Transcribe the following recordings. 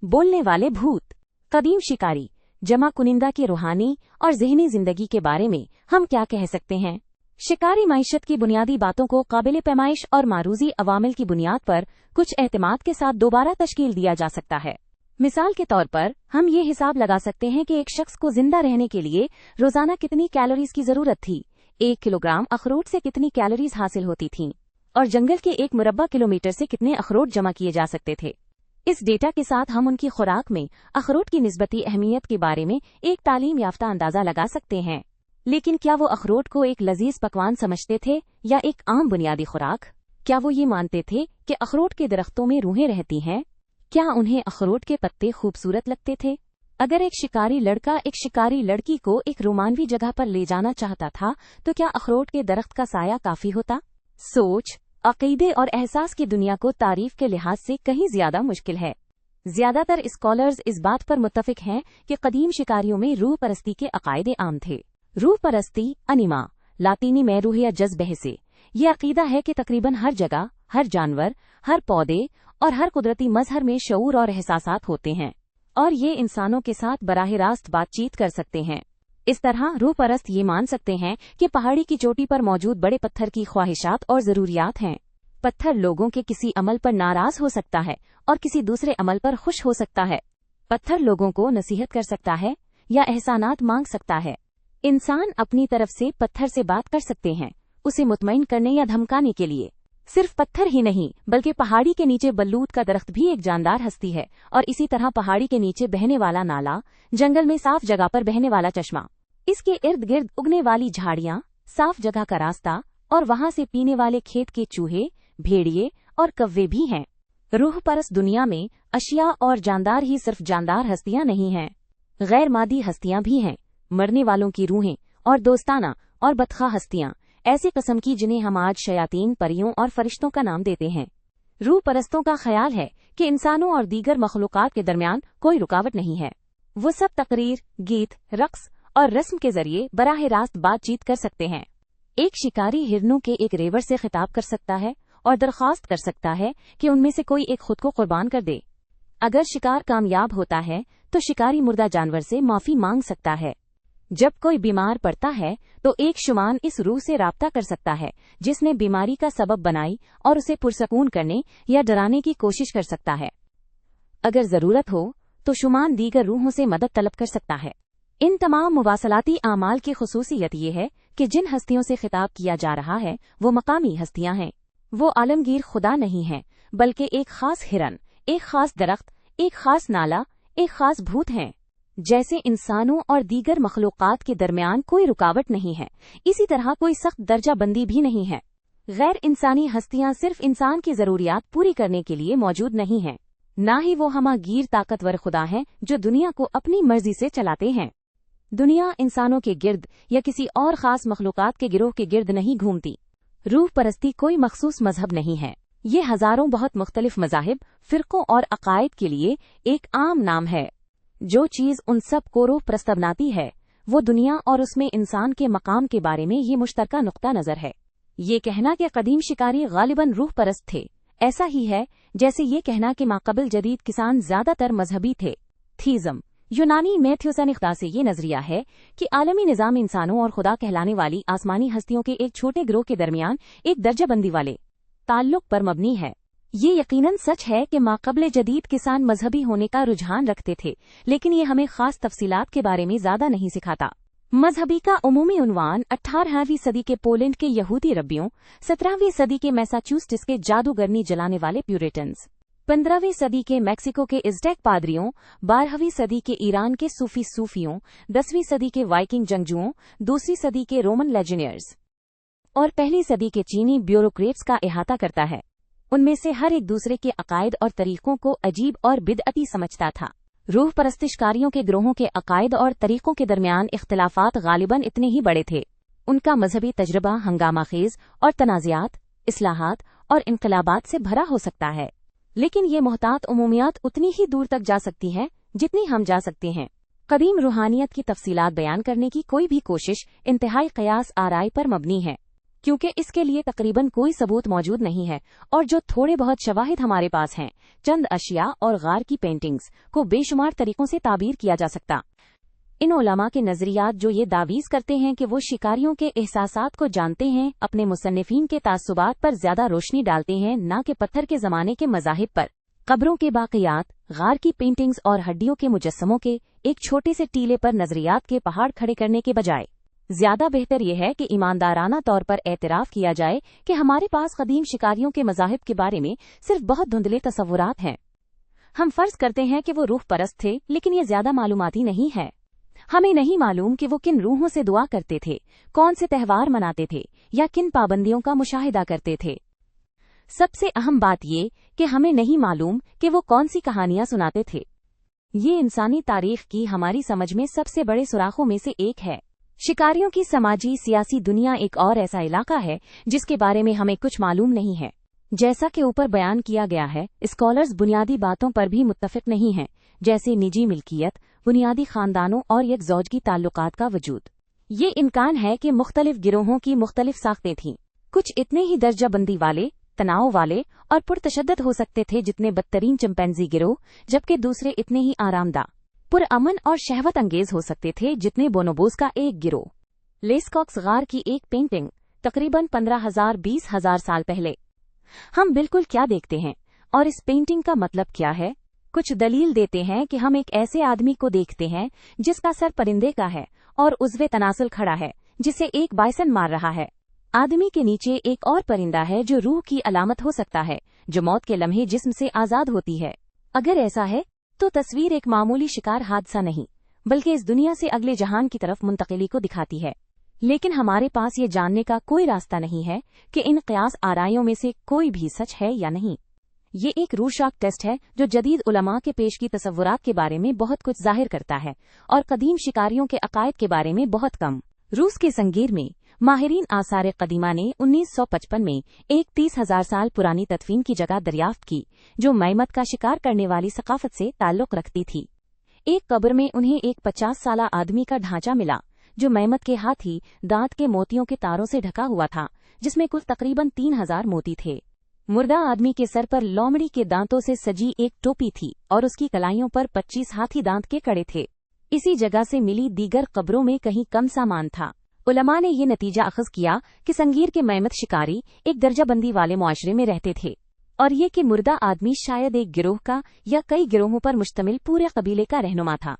बोलने वाले भूत, कदीम शिकारी, जमा कुनिंदा की रूहानी और ज़हनी जिंदगी के बारे में हम क्या कह सकते हैं? शिकारी माइशत की बुनियादी बातों को काबिल पैमाइश और मारूजी अवामिल की बुनियाद पर कुछ एहतिमाद के साथ दोबारा तश्कील दिया जा सकता है। मिसाल के तौर पर हम ये हिसाब लगा सकते हैं कि एक शख्स को जिंदा रहने के लिए रोजाना कितनी कैलोरीज की जरूरत थी, 1 किलोग्राम अखरोट से कितनी कैलोरीज हासिल होती थीं, और जंगल के 1 मुरब्बा किलोमीटर से कितने अखरोट जमा किए जा सकते थे। इस डेटा के साथ हम उनकी खुराक में अखरोट की निस्बती अहमियत के बारे में एक तालीम याफ्ता अंदाजा लगा सकते हैं। लेकिन क्या वो अखरोट को एक लजीज पकवान समझते थे या एक आम बुनियादी खुराक? क्या वो ये मानते थे कि अखरोट के दरख्तों में रूहें रहती हैं? क्या उन्हें अखरोट के पत्ते खूबसूरत लगते थे? अगर एक शिकारी लड़का एक शिकारी लड़की को एक रोमानवी जगह पर ले जाना चाहता था तो क्या अखरोट के दरख्त का साया काफी होता? सोच, अकीदे और एहसास की दुनिया को तारीफ के लिहाज से कहीं ज्यादा मुश्किल है। ज्यादातर स्कॉलर्स इस बात पर मुत्तफिक हैं कि कदीम शिकारियों में रूह परस्ती के अकायदे आम थे। रूह परस्ती, अनिमा, लातीनी में रूह या जज्बे से, ये अकीदा है कि तकरीबन हर जगह, हर जानवर, हर पौधे और हर कुदरती मजहर में शऊर और एहसासात होते हैं और ये इंसानों के साथ बराह रास्त बातचीत कर सकते हैं। इस तरह रूह परस्त ये मान सकते हैं कि पहाड़ी की चोटी पर मौजूद बड़े पत्थर की ख्वाहिशात और जरूरियात हैं। पत्थर लोगों के किसी अमल पर नाराज हो सकता है और किसी दूसरे अमल पर खुश हो सकता है। पत्थर लोगों को नसीहत कर सकता है या एहसानात मांग सकता है। इंसान अपनी तरफ से पत्थर से बात कर सकते हैं, उसे मुतमईन करने या धमकाने के लिए। सिर्फ पत्थर ही नहीं बल्कि पहाड़ी के नीचे बल्लूत का दरख्त भी एक जानदार हस्ती है, और इसी तरह पहाड़ी के नीचे बहने वाला नाला, जंगल में साफ जगह पर बहने वाला चश्मा, इसके इर्द गिर्द उगने वाली झाड़ियां, साफ जगह का रास्ता और वहां से पीने वाले खेत के चूहे, भेड़िए और कव्वे भी हैं। रूह परस्त दुनिया में अशिया और जानदार ही सिर्फ जानदार हस्तियां नहीं हैं, गैर मादी हस्तियां भी हैं, मरने वालों की रूहें और दोस्ताना और बदखा हस्तियां, ऐसी किस्म की जिन्हें हम आज शयातीन, परियों और फरिश्तों का नाम देते हैं। रूह परस्तों का ख्याल है कि इंसानों और दीगर मखलूकात के दरमियान कोई रुकावट नहीं है। वो सब तकरीर, गीत, रक्स और रस्म के जरिए बराह रास्त बातचीत कर सकते हैं। एक शिकारी हिरनों के एक रेवर से खिताब कर सकता है और दरख्वास्त कर सकता है कि उनमें से कोई एक खुद को कुर्बान कर दे। अगर शिकार कामयाब होता है तो शिकारी मुर्दा जानवर से माफी मांग सकता है। जब कोई बीमार पड़ता है तो एक शुमान इस रूह से राब्ता कर सकता है जिसने बीमारी का सबब बनाई और उसे पुरसकून करने या डराने की कोशिश कर सकता है। अगर जरूरत हो तो शुमान दीगर रूहों से मदद तलब कर सकता है। इन तमाम मुवासलाती आमाल की खुसूसियत ये है कि जिन हस्तियों से खिताब किया जा रहा है वो मकामी हस्तियां हैं। वो आलमगीर खुदा नहीं हैं, बल्कि एक खास हिरन, एक खास दरख्त, एक खास नाला, एक खास भूत हैं। जैसे इंसानों और दीगर मखलूकात के दरमियान कोई रुकावट नहीं है, इसी तरह कोई सख्त दर्जा बंदी भी नहीं है। गैर इंसानी हस्तियां सिर्फ इंसान की जरूरियात पूरी करने के लिए मौजूद नहीं हैं, न ही वो हमागीर ताकतवर खुदा हैं जो दुनिया को अपनी मर्जी से चलाते हैं। दुनिया इंसानों के गिर्द या किसी और खास मखलूकात के गिरोह के गिर्द नहीं घूमती। रूह परस्ती कोई मखसूस मजहब नहीं है, ये हजारों बहुत मुख्तलिफ मजाहिब, फिरकों और अकायद के लिए एक आम नाम है। जो चीज उन सब को रूह परस्त बनाती है वो दुनिया और उसमें इंसान के मकाम के बारे में ये मुश्तरका नुक्ता नजर है। ये कहना कि कदीम शिकारी गालिबन रूह परस्त थे ऐसा ही है जैसे ये कहना कि माक़बिल जदीद किसान ज्यादातर मजहबी थे। थीज़म, यूनानी मैथ्यूसनिख्ता से ये नजरिया है कि आलमी निजाम इंसानों और खुदा कहलाने वाली आसमानी हस्तियों के एक छोटे गिरोह के दरमियान एक दर्जाबंदी वाले ताल्लुक पर मबनी है। ये यकीनन सच है कि माक़बिल जदीद किसान मजहबी होने का रुझान रखते थे, लेकिन ये हमें खास तफसीलात के बारे में ज्यादा नहीं सिखाता। मजहबी का उमूमी उन्वान 18वीं सदी के पोलैंड के यहूदी रब्बियों, 17वीं सदी के मैसाचुसेट्स के जादूगरनी जलाने वाले प्यूरिटन्स, 15वीं सदी के मैक्सिको के इज़्टेक पादरियों, 12वीं सदी के ईरान के सूफियों, 10वीं सदी के वाइकिंग जंगजुओं, 2वीं सदी के रोमन लेजेनियर्स और पहली सदी के चीनी ब्यूरोक्रेट्स का अहाता करता है। उनमें से हर एक दूसरे के अकायद और तरीकों को अजीब और बिदअती समझता था। रूह परस्तिशकारियों के ग्रोहों के अकायद और तरीकों के दरमियान इख्तिलाफात गालिबन इतने ही बड़े थे। उनका मजहबी तजर्बा हंगामाखेज और तनाज़ात, इस्लाहात और इनकलाबात से भरा हो सकता है, लेकिन ये मोहतात उमूमियात उतनी ही दूर तक जा सकती हैं जितनी हम जा सकते हैं। कदीम रूहानियत की तफसीलात बयान करने की कोई भी कोशिश इंतहाई क़यास आराई पर मबनी है। क्योंकि इसके लिए तकरीबन कोई सबूत मौजूद नहीं है, और जो थोड़े बहुत शवाहिद हमारे पास हैं, चंद अशिया और गार की पेंटिंग्स को बेशुमार तरीकों से ताबीर किया जा सकता। इन उलमा के नजरियात जो ये दावीज करते हैं कि वो शिकारियों के एहसासात को जानते हैं, अपने मुसन्निफीन के तासुबात पर ज्यादा रोशनी डालते हैं, न कि पत्थर के जमाने के मज़ाहिब पर। कब्रों के बाक़ियात, गार की पेंटिंग्स और हड्डियों के मुजस्समों के एक छोटे से टीले पर नजरियात के पहाड़ खड़े करने के बजाय ज्यादा बेहतर यह है कि ईमानदाराना तौर पर एतराफ़ किया जाए कि हमारे पास कदीम शिकारियों के मज़ाहिब के बारे में सिर्फ बहुत धुंधले तसव्वुरात हैं। हम फर्ज करते हैं कि वो रूह परस्त थे, लेकिन ये ज्यादा मालूमाती नहीं है। हमें नहीं मालूम कि वो किन रूहों से दुआ करते थे, कौन से त्यौहार मनाते थे, या किन पाबंदियों का मुशाहिदा करते थे। सबसे अहम बात ये कि हमें नहीं मालूम कि वो कौन सी कहानियां सुनाते थे। ये इंसानी तारीख की हमारी समझ में सबसे बड़े सुराखों में से एक है। शिकारियों की समाजी सियासी दुनिया एक और ऐसा इलाका है जिसके बारे में हमें कुछ मालूम नहीं है। जैसा कि ऊपर बयान किया गया है, स्कॉलर्स बुनियादी बातों पर भी मुत्तफिक नहीं हैं, जैसे निजी मिल्कियत, बुनियादी खानदानों और एक ज़ौजगी ताल्लुकात का वजूद। ये इम्कान है कि मुख्तलिफ गिरोहों की मुख्तलिफ साख्तें थीं। कुछ इतने ही दर्जाबंदी वाले, तनाव वाले और पुरतशद्दद हो सकते थे जितने बदतरीन चिंपैंजी गिरोह, जबकि दूसरे इतने ही आरामदा, पुरअमन और शहवत अंगेज हो सकते थे जितने बोनोबोस का एक गिरोह। लेस्कॉक्स गार की एक पेंटिंग तकरीबन 15,000-20,000 साल पहले। हम बिल्कुल क्या देखते हैं और इस पेंटिंग का मतलब क्या है? कुछ दलील देते हैं कि हम एक ऐसे आदमी को देखते हैं जिसका सर परिंदे का है और उज़्वे तनासुल खड़ा है, जिसे एक बाइसन मार रहा है। आदमी के नीचे एक और परिंदा है जो रूह की अलामत हो सकता है, जो मौत के लम्हे जिस्म से आजाद होती है। अगर ऐसा है तो तस्वीर एक मामूली शिकार हादसा नहीं, बल्कि इस दुनिया से अगले जहान की तरफ मुंतकिली को दिखाती है। लेकिन हमारे पास ये जानने का कोई रास्ता नहीं है कि इन क़यास आराइयों में से कोई भी सच है या नहीं। ये एक रूशाक टेस्ट है जो जदीद उलमा के पेश की तसव्वुरात के बारे में बहुत कुछ जाहिर करता है और कदीम शिकारियों के अकायद के बारे में बहुत कम। रूस के संगीर में माहिरीन आसार कदीमा ने 1955 में एक 30,000 साल पुरानी तदफीन की जगह दरियाफ्त की जो मैमत का शिकार करने वाली सकाफत से ताल्लुक रखती थी। एक कब्र में उन्हें एक 50 साला आदमी का ढांचा मिला जो मैमत के हाथी दांत के मोतियों के तारों से ढका हुआ था, जिसमें कुल तकरीबन 3,000 मोती थे। मुर्दा आदमी के सर पर लोमड़ी के दांतों से सजी एक टोपी थी और उसकी कलाइयों पर 25 हाथी दांत के कड़े थे। इसी जगह से मिली दीगर कब्रों में कहीं कम सामान था। उलमा ने ये नतीजा अखज़ किया कि संगीर के मैमत शिकारी एक दर्जाबंदी वाले मुआशरे में रहते थे और ये कि मुर्दा आदमी शायद एक गिरोह का या कई गिरोहों पर मुश्तमिल पूरे कबीले का रहनुमा था।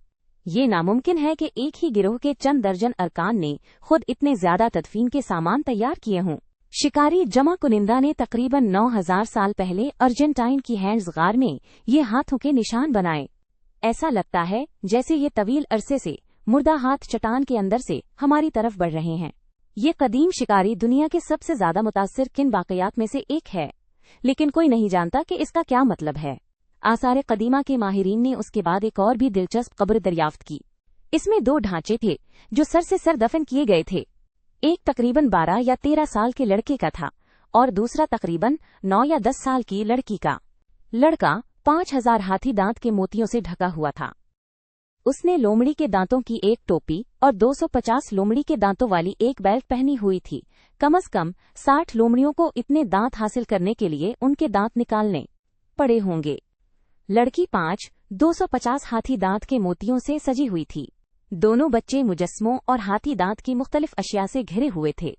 ये नामुमकिन है कि एक ही गिरोह के चंद दर्जन अरकान ने खुद इतने ज्यादा तदफीन के सामान तैयार किए हों। शिकारी जमा कुनिंदा ने तकरीबन 9,000 साल पहले अर्जेंटाइन की हैंड्स गार में ये हाथों के निशान बनाए। ऐसा लगता है जैसे ये तवील अरसे से मुर्दा हाथ चट्टान के अंदर से हमारी तरफ बढ़ रहे हैं। ये कदीम शिकारी दुनिया के सबसे ज्यादा मुतासिर किन वाकयात में से एक है, लेकिन कोई नहीं जानता कि इसका क्या मतलब है। आसार कदीमा के माहिरीन ने उसके बाद एक और भी दिलचस्प कब्र दरियाफ्त की। इसमें 2 ढांचे थे जो सर से सर दफन किए गए थे। एक तकरीबन 12 या 13 साल के लड़के का था और दूसरा तकरीबन 9 या 10 साल की लड़की का। लड़का 5,000 हाथी दांत के मोतियों से ढका हुआ था। उसने लोमड़ी के दांतों की एक टोपी और 250 लोमड़ी के दांतों वाली एक बेल्ट पहनी हुई थी। कम से कम 60 लोमड़ियों को इतने दांत हासिल करने के लिए उनके दांत निकालने पड़े होंगे। लड़की 250 हाथी दांत के मोतियों से सजी हुई थी। दोनों बच्चे मुजस्मों और हाथी दांत की मुख्तलिफ अशिया से घिरे हुए थे।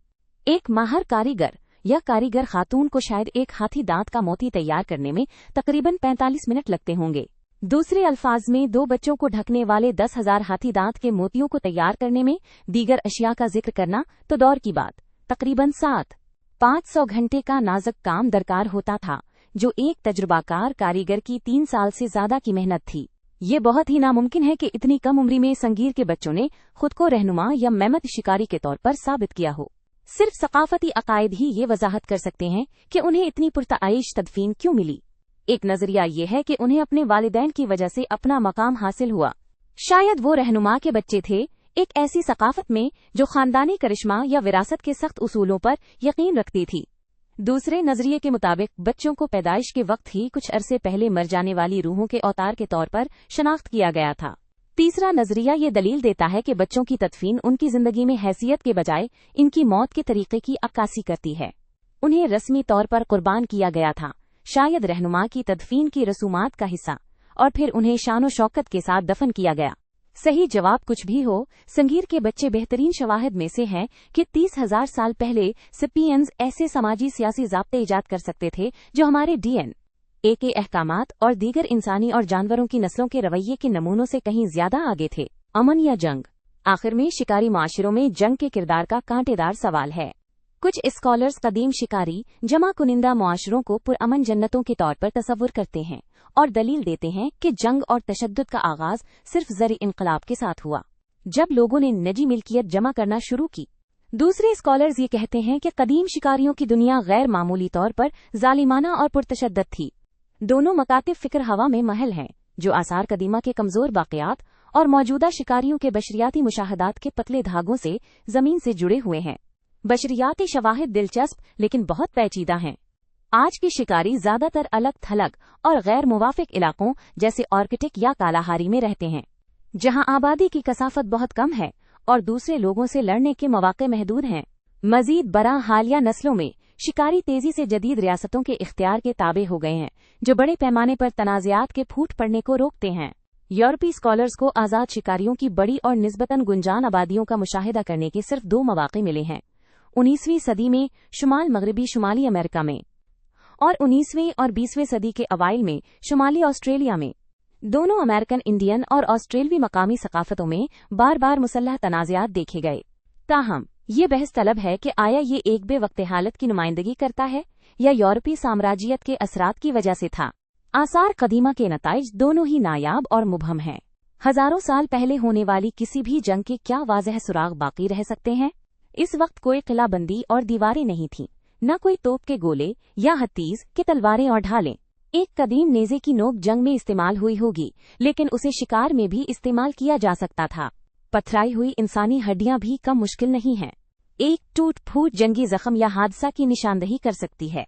एक माहर कारीगर या कारीगर खातून को शायद एक हाथी दांत का मोती तैयार करने में तकरीबन 45 मिनट लगते होंगे। दूसरे अल्फाज में 2 बच्चों को ढकने वाले 10,000 हाथी दांत के मोतियों को तैयार करने में दीगर अशिया का जिक्र करना तो दौर की बात, तकरीबन 7-500 घंटे का नाजुक काम दरकार होता था, जो एक तजुर्बाकार कारीगर की 3 साल से ज्यादा की मेहनत थी। ये बहुत ही नामुमकिन है कि इतनी कम उम्र में संगीर के बच्चों ने खुद को रहनुमा या मेमत शिकारी के तौर पर साबित किया हो। सिर्फ सकाफती अकायद ही ये वजाहत कर सकते हैं कि उन्हें इतनी पुरताइश तदफीन क्यों मिली। एक नजरिया ये है कि उन्हें अपने वालिदैन की वजह से अपना मकाम हासिल हुआ। शायद वो रहनुमा के बच्चे थे एक ऐसी सकाफत में जो खानदानी करिश्मा या विरासत के सख्त उसूलों पर यकीन रखती थी। दूसरे नजरिए के मुताबिक बच्चों को पैदाइश के वक्त ही कुछ अरसे पहले मर जाने वाली रूहों के अवतार के तौर पर शनाख्त किया गया था। तीसरा नजरिया ये दलील देता है कि बच्चों की तदफीन उनकी जिंदगी में हैसियत के बजाय इनकी मौत के तरीके की अक्कासी करती है। उन्हें रस्मी तौर पर कुर्बान किया गया था, शायद रहनुमा की तदफीन की रसूमात का हिस्सा, और फिर उन्हें शानो शौकत के साथ दफन किया गया। सही जवाब कुछ भी हो, संगीर के बच्चे बेहतरीन शवाहिद में से हैं कि 30,000 साल पहले सिपियंस ऐसे समाजी सियासी ज़ाब्ते इजाद कर सकते थे जो हमारे DNA के अहकामात और दीगर इंसानी और जानवरों की नस्लों के रवैये के नमूनों से कहीं ज्यादा आगे थे। अमन या जंग? आखिर में शिकारी माशरों में जंग के किरदार का कांटेदार सवाल है। कुछ स्कॉलर्स कदीम शिकारी जमा कुनिंदा मुआशरों को पुरअमन जन्नतों के तौर पर तस्वुर करते हैं और दलील देते हैं कि जंग और तशद्दुद का आगाज सिर्फ ज़री इनकलाब के साथ हुआ, जब लोगों ने निजी मिल्कियत जमा करना शुरू की। दूसरे स्कॉलर्स ये कहते हैं कि कदीम शिकारियों की दुनिया गैर मामूली तौर पर जालिमाना और पुरतशद्दद थी। दोनों मकातिब फिक्र हवा में महल हैं, जो आसार कदीमा के कमजोर बाक़ियात और मौजूदा शिकारियों के बशरियाती मुशाहदात के पतले धागों से जमीन से जुड़े हुए हैं। बशरियाती शवाहिद दिलचस्प लेकिन बहुत पेचीदा हैं। आज के शिकारी ज्यादातर अलग थलग और गैर मुवाफिक इलाकों जैसे आर्कटिक या कालाहारी में रहते हैं, जहां आबादी की कसाफत बहुत कम है और दूसरे लोगों से लड़ने के मौके महदूद हैं। मजीद बरा हालिया नस्लों में शिकारी तेजी से जदीद रियासतों के इख्तियार के ताबे हो गए हैं, जो बड़े पैमाने पर तनाज़ात के फूट पड़ने को रोकते हैं। यूरोपीय स्कॉलर्स को आज़ाद शिकारियों की बड़ी और निस्बतन गुंजान आबादियों का मुशाहिदा करने के सिर्फ 2 मौके मिले हैं, 19वीं सदी में शुमाल मगरबी शुमाली अमेरिका में और 19वीं और 20वीं सदी के अवाइल में शुमाली ऑस्ट्रेलिया में। दोनों अमेरिकन इंडियन और ऑस्ट्रेलवी मकामी सकाफतों में बार बार मुसल्लह तनाज़ात देखे गए। ताहम ये बहस तलब है कि आया ये एक बेवक्त हालत की नुमाइंदगी करता है या यूरोपीय साम्राज्यत के असरात की वजह से था। आसार कदीमा के नताइज दोनों ही नायाब और मुबहम हैं। हजारों साल पहले होने वाली किसी भी जंग के क्या वाज़ह सुराग बाकी रह सकते हैं? इस वक्त कोई किलाबंदी और दीवारें नहीं थीं, न कोई तोप के गोले या हतीज के तलवारें और ढालें। एक कदीम नेज़े की नोक जंग में इस्तेमाल हुई होगी, लेकिन उसे शिकार में भी इस्तेमाल किया जा सकता था। पथराई हुई इंसानी हड्डियां भी कम मुश्किल नहीं हैं। एक टूट फूट जंगी जख्म या हादसा की निशानदही कर सकती है,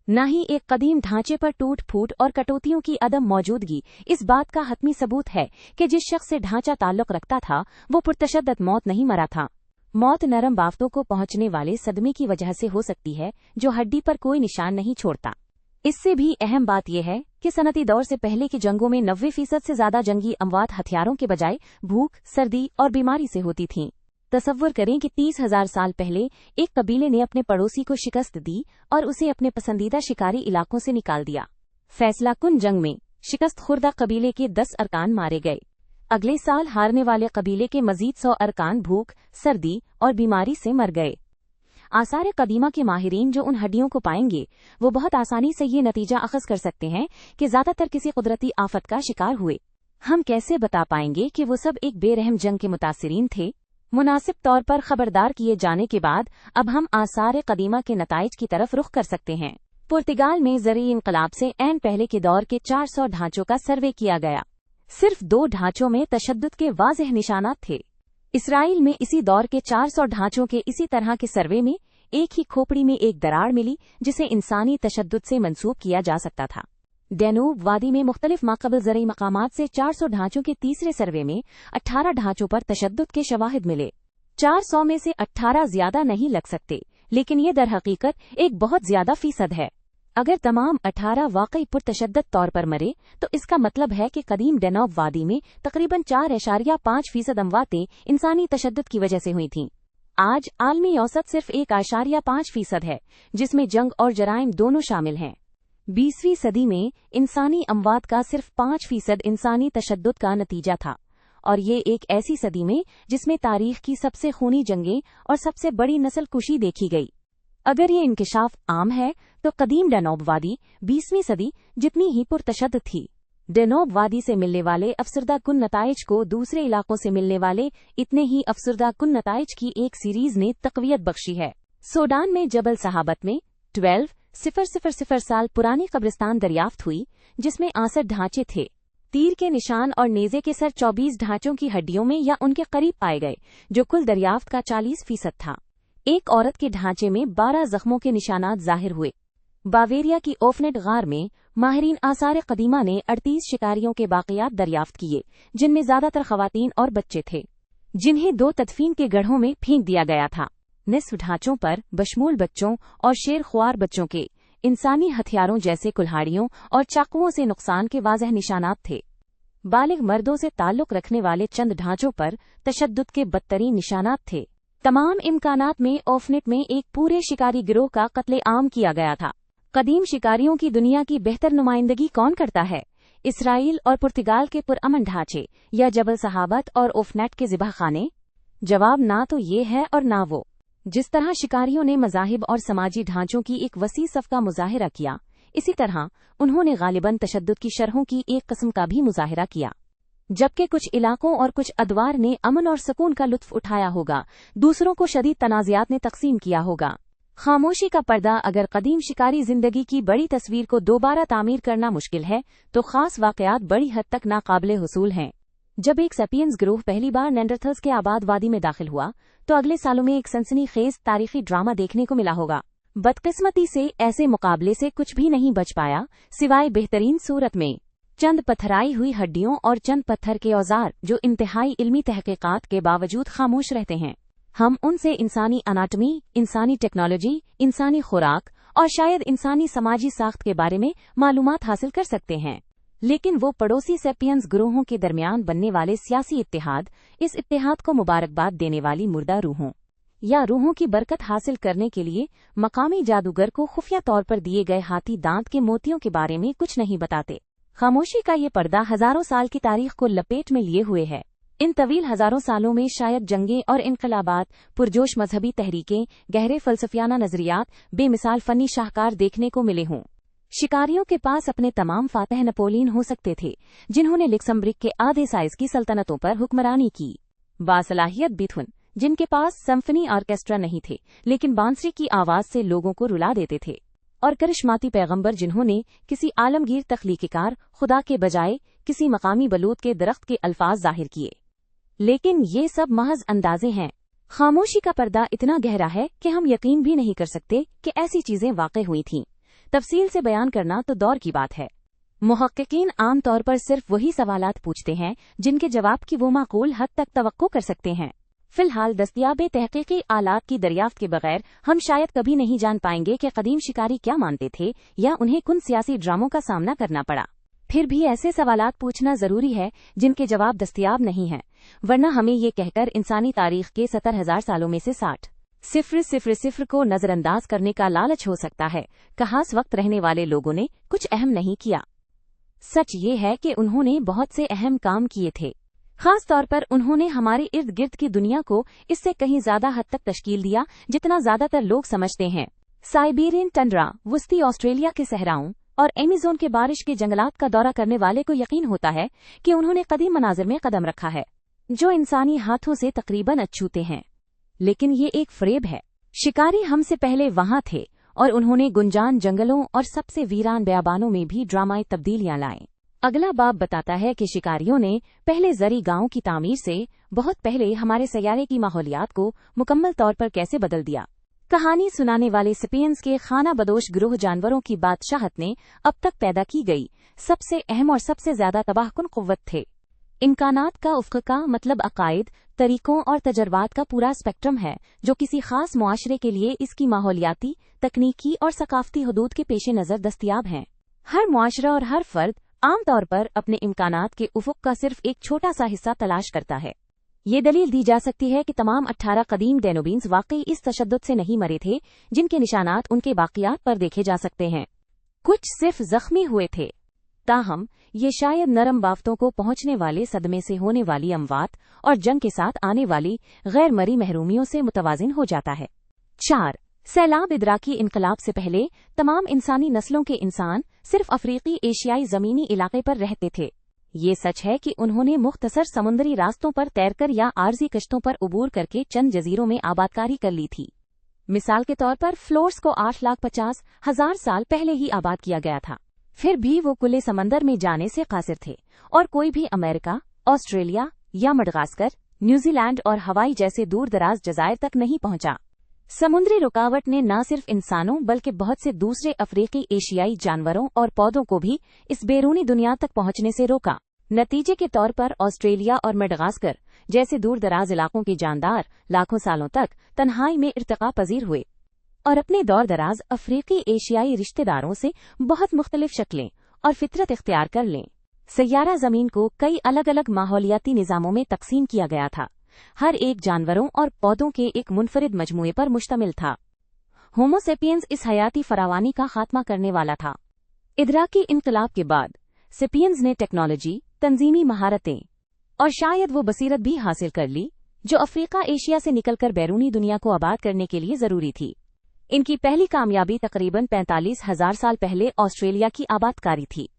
न ही एक कदीम ढांचे पर टूट फूट और कटौतियों की अदम मौजूदगी इस बात का हतमी सबूत है कि जिस शख्स से ढांचा ताल्लुक रखता था वो पुरतशद्दद मौत नहीं मरा था। मौत नरम बाफ्तों को पहुंचने वाले सदमे की वजह से हो सकती है, जो हड्डी पर कोई निशान नहीं छोड़ता। इससे भी अहम बात यह है कि सनती दौर से पहले की जंगों में 90% से ज्यादा जंगी अमवात हथियारों के बजाय भूख, सर्दी और बीमारी से होती थीं। तसव्वुर करें कि 30,000 साल पहले एक कबीले ने अपने पड़ोसी को शिकस्त दी और उसे अपने पसंदीदा शिकारी इलाकों से निकाल दिया। फैसला कुन जंग में शिकस्त खुर्दा कबीले के 10 अरकान मारे गए। अगले साल हारने वाले कबीले के मजीद 100 अरकान भूख, सर्दी और बीमारी से मर गए। आसार कदीमा के माहिरीन जो उन हड्डियों को पाएंगे, वो बहुत आसानी से ये नतीजा अखज़ कर सकते हैं कि ज्यादातर किसी कुदरती आफत का शिकार हुए। हम कैसे बता पाएंगे कि वो सब एक बेरहम जंग के मुतासिरीन थे? मुनासिब तौर पर खबरदार किए जाने के बाद अब हम आसार कदीमा के नताइज की तरफ रुख कर सकते हैं। पुर्तगाल में ज़री इनकलाब से ऐन पहले के दौर के 400 ढांचों का सर्वे किया गया। सिर्फ 2 ढांचों में तशद्दुद के वाज़ेह निशानात थे। इसराइल में इसी दौर के 400 ढांचों के इसी तरह के सर्वे में एक ही खोपड़ी में एक दरार मिली, जिसे इंसानी तशद्दुद से मंसूब किया जा सकता था। डैनूब वादी में मुख्तलिफ माक़बल ज़रई मकामात से 400 ढांचों के तीसरे सर्वे में 18 ढांचों पर तशद्दुद के शवाहिद मिले। 400 में से 18 ज्यादा नहीं लग सकते, लेकिन ये दर हकीकत एक बहुत ज्यादा फीसद है। अगर तमाम 18 वाकई पुरतशद्दद तौर पर मरे, तो इसका मतलब है कि कदीम डैनूब वादी में तकरीबन 4.5% अमवातें इंसानी तशद्दुद की वजह से हुई थीं। आज आलमी औसत सिर्फ 1.5% है, जिसमें जंग और जराइम दोनों शामिल हैं। 20वीं सदी में इंसानी अमवात का सिर्फ 5% इंसानी तशद्दुद का नतीजा था, और ये एक ऐसी सदी में जिसमें तारीख की सबसे खूनी जंगें और सबसे बड़ी नस्ल कुशी देखी गई। अगर ये इंकिशाफ आम है, तो कदीम डैनूब वादी 20वीं सदी जितनी ही पुरतशद्दुद थी। डैनूब वादी से मिलने वाले अफसरदा कुन नताइज को दूसरे इलाकों से मिलने वाले इतने ही अफसरदा कुन नताइज की एक सीरीज ने तक़वियत बख्शी है। सूडान में जबल सहाबत में 12,000 साल पुरानी कब्रिस्तान दरियाफ्त हुई, जिसमें 68 ढांचे थे। तीर के निशान और नेज़े के सर 24 ढांचों की हड्डियों में या उनके करीब पाए गए, जो कुल दरियाफ्त का 40% था। एक औरत के ढांचे में 12 जख्मों के निशानात जाहिर हुए। बावेरिया की ओफनेट गार में माहिरीन आसार कदीमा ने 38 शिकारियों के बाक़ियात दरियाफ्त किए, जिनमें ज्यादातर खवातीन और बच्चे थे, जिन्हें 2 तदफीन के गढ़ों में फेंक दिया गया था। निस्फ ढांचों पर बशमूल बच्चों और शेर ख्वार बच्चों के इंसानी हथियारों जैसे कुल्हाड़ियों और चाकुओं से नुकसान के वाज़ह निशानात थे। बालिग मर्दों से ताल्लुक रखने वाले चंद ढांचों पर तशद्दुद के बदतरीन निशानात थे। तमाम इम्कानात में ऑफनेट में एक पूरे शिकारी गिरोह का कत्ले आम किया गया था। कदीम शिकारियों की दुनिया की बेहतर नुमाइंदगी कौन करता है? इसराइल और पुर्तगाल के पुरअमन ढांचे या जबल सहाबत और ऑफनेट के ज़िबह खाने? जवाब ना तो ये है और ना वो। जिस तरह शिकारियों ने मज़ाहिब और समाजी ढांचों की एक वसी सफ़ का मुज़ाहिरा किया, इसी तरह उन्होंने गालिबन तशद्दुद की शरहों की एक किस्म का भी मुज़ाहिरा किया। जबकि कुछ इलाकों और कुछ अदवार ने अमन और सुकून का लुत्फ उठाया होगा, दूसरों को शदीद तनाज़ात ने तकसीम किया होगा। खामोशी का पर्दा। अगर कदीम शिकारी जिंदगी की बड़ी तस्वीर को दोबारा तामीर करना मुश्किल है, तो खास वाक़यात बड़ी हद तक नाकाबिले हुसूल हैं। जब एक सेपियंस ग्रोह पहली बार नेंडरथल्स के आबाद वादी में दाखिल हुआ, तो अगले सालों में एक सनसनीखेज तारीखी ड्रामा देखने को मिला होगा। बदकिस्मती से ऐसे मुकाबले से कुछ भी नहीं बच पाया, सिवाय बेहतरीन सूरत में चंद पत्थराई हुई हड्डियों और चंद पत्थर के औजार, जो इंतहाई इल्मी तहकीकात के बावजूद खामोश रहते हैं। हम उनसे इंसानी अनाटमी, इंसानी टेक्नोलॉजी, इंसानी खुराक और शायद इंसानी समाजी साख्त के बारे में मालूमात हासिल कर सकते हैं, लेकिन वो पड़ोसी सेपियंस ग्रोहों के दरमियान बनने वाले सियासी इत्तेहाद, इस इत्तेहाद को मुबारकबाद देने वाली मुर्दा रूहों या रूहों की बरकत हासिल करने के लिए मकामी जादूगर को खुफिया तौर पर दिए गए हाथी दांत के मोतियों के बारे में कुछ नहीं बताते। खामोशी का ये पर्दा हजारों साल की तारीख को लपेट में लिए हुए है। इन तवील हजारों सालों में शायद जंगें और इनकलाबात, पुरजोश मजहबी तहरीकें, गहरे फलसफियाना नजरियात, बेमिसाल फनी शाहकार देखने को मिले हों। शिकारियों के पास अपने तमाम फातह नपोलियन हो सकते थे, जिन्होंने लक्समबर्ग के आधे साइज की सल्तनतों पर हुक्मरानी की। बासलाहियत बिथुन, जिनके पास सिम्फनी ऑर्केस्ट्रा नहीं थे, लेकिन बांसुरी की आवाज से लोगों को रुला देते थे। और करिश्माती पैगंबर, जिन्होंने किसी आलमगीर तख्लीकीकार खुदा के बजाय किसी मकामी बलूत के दरख्त के अल्फाज जाहिर किए। लेकिन ये सब महज अंदाजे हैं। खामोशी का पर्दा इतना गहरा है कि हम यकीन भी नहीं कर सकते कि ऐसी चीजें वाक़ई हुई थीं। तफसील से बयान करना तो दौर की बात है। मुहक्किकीन आम तौर पर सिर्फ वही सवालात पूछते हैं जिनके जवाब की वो माकूल हद तक तवक्को कर सकते हैं। फिलहाल दस्तयाब तहकीकी आलात की दरियाफ्त के बगैर हम शायद कभी नहीं जान पाएंगे कि कदीम शिकारी क्या मानते थे या उन्हें किन सियासी ड्रामों का सामना करना पड़ा। फिर भी ऐसे सवालात पूछना जरूरी है जिनके जवाब दस्तयाब नहीं हैं, वरना हमें ये कहकर इंसानी तारीख के 70,000 सालों में से 60,000 को नजरअंदाज करने का लालच हो सकता है। खास वक्त रहने वाले लोगों ने कुछ अहम नहीं किया। सच ये है कि उन्होंने बहुत से अहम काम किए थे। खास तौर पर उन्होंने हमारे इर्द गिर्द की दुनिया को इससे कहीं ज्यादा हद तक तश्कील दिया जितना ज्यादातर लोग समझते हैं। साइबेरियन टंड्रा, वस्ती ऑस्ट्रेलिया के सहराओं और एमेज़ोन के बारिश के जंगलात का दौरा करने वाले को यकीन होता है कि उन्होंने कदीम मनाजिर में कदम रखा है, जो इंसानी हाथों से तकरीबन अछूते हैं। लेकिन ये एक फ़रेब है। शिकारी हमसे पहले वहां थे और उन्होंने गुंजान जंगलों और सबसे वीरान बयाबानों में भी ड्रामाई तब्दीलियां लाई। अगला बाब बताता है कि शिकारियों ने पहले जरी गांव की तामीर से बहुत पहले हमारे सैयारे की माहौलियात को मुकम्मल तौर पर कैसे बदल दिया। कहानी सुनाने वाले सेपियंस के खाना बदोश ग्रोह जानवरों की बादशाहत ने अब तक पैदा की गई सबसे अहम और सबसे ज्यादा तबाहकुन कुव्वत थे। इम्कानात का उफ़्क़ का मतलब अकायद, तरीकों और तजर्बात का पूरा स्पेक्ट्रम है, जो किसी खास मुआशरे के लिए इसकी माहौलियाती, तकनीकी और सकाफती हदूद के पेश नज़र दस्तयाब हैं। हर मुआशरा और हर फर्द आमतौर पर अपने इम्कानात के उफ़ुक़ का सिर्फ एक छोटा सा हिस्सा तलाश करता है। ये दलील दी जा सकती है कि तमाम 18 कदीम डेनोबीन्स वाकई इस तशद्दुद से नहीं मरे थे जिनके निशानात उनके बाक़ियात पर देखे जा सकते हैं। कुछ सिर्फ जख्मी हुए थे। ताहम ये शायद नरम बाफ्तों को पहुंचने वाले सदमे से होने वाली अमवात और जंग के साथ आने वाली गैर मरी महरूमियों से मुतवाजिन हो जाता है। 4. सैलाब इदराकी इनकलाब से पहले तमाम इंसानी नस्लों के इंसान सिर्फ अफ्रीकी एशियाई ज़मीनी इलाके पर रहते थे। ये सच है कि उन्होंने मुख्तसर समुद्री रास्तों पर तैरकर या आर्जी कश्तों पर उबूर करके चंद जजीरों में आबादकारी कर ली थी। मिसाल के तौर पर फ्लोर्स को 8,50,000 साल पहले ही आबाद किया गया था। फिर भी वो खुले समंदर में जाने से कासिर थे और कोई भी अमेरिका, ऑस्ट्रेलिया या मडगास्कर, न्यूजीलैंड और हवाई जैसे दूर दराज जजायर तक नहीं पहुंचा। समुद्री रुकावट ने न सिर्फ इंसानों बल्कि बहुत से दूसरे अफ्रीकी एशियाई जानवरों और पौधों को भी इस बैरूनी दुनिया तक पहुंचने से रोका। नतीजे के तौर पर ऑस्ट्रेलिया और मेडागास्कर जैसे दूर दराज इलाकों के जानदार लाखों सालों तक तन्हाई में इर्तिका पजीर हुए और अपने दौर दराज अफ्रीकी एशियाई रिश्तेदारों से बहुत मुख्तलिफ शक्लें और फितरत इख्तियार कर लें। सैयारा जमीन को कई अलग अलग माहौलियाती निज़ामों में तकसीम किया गया था। हर एक जानवरों और पौधों के एक मुनफरिद मजमूए पर मुश्तमिल था। होमो सेपियंस इस हयाती फरावानी का खात्मा करने वाला था। इदराकी इनकलाब के बाद सेपियंस ने टेक्नोलॉजी, तंजीमी महारतें और शायद वो बसीरत भी हासिल कर ली जो अफ्रीका एशिया से निकलकर बैरूनी दुनिया को आबाद करने के लिए जरूरी थी। इनकी पहली कामयाबी तकरीबन 45,000 साल पहले ऑस्ट्रेलिया की आबादकारी थी।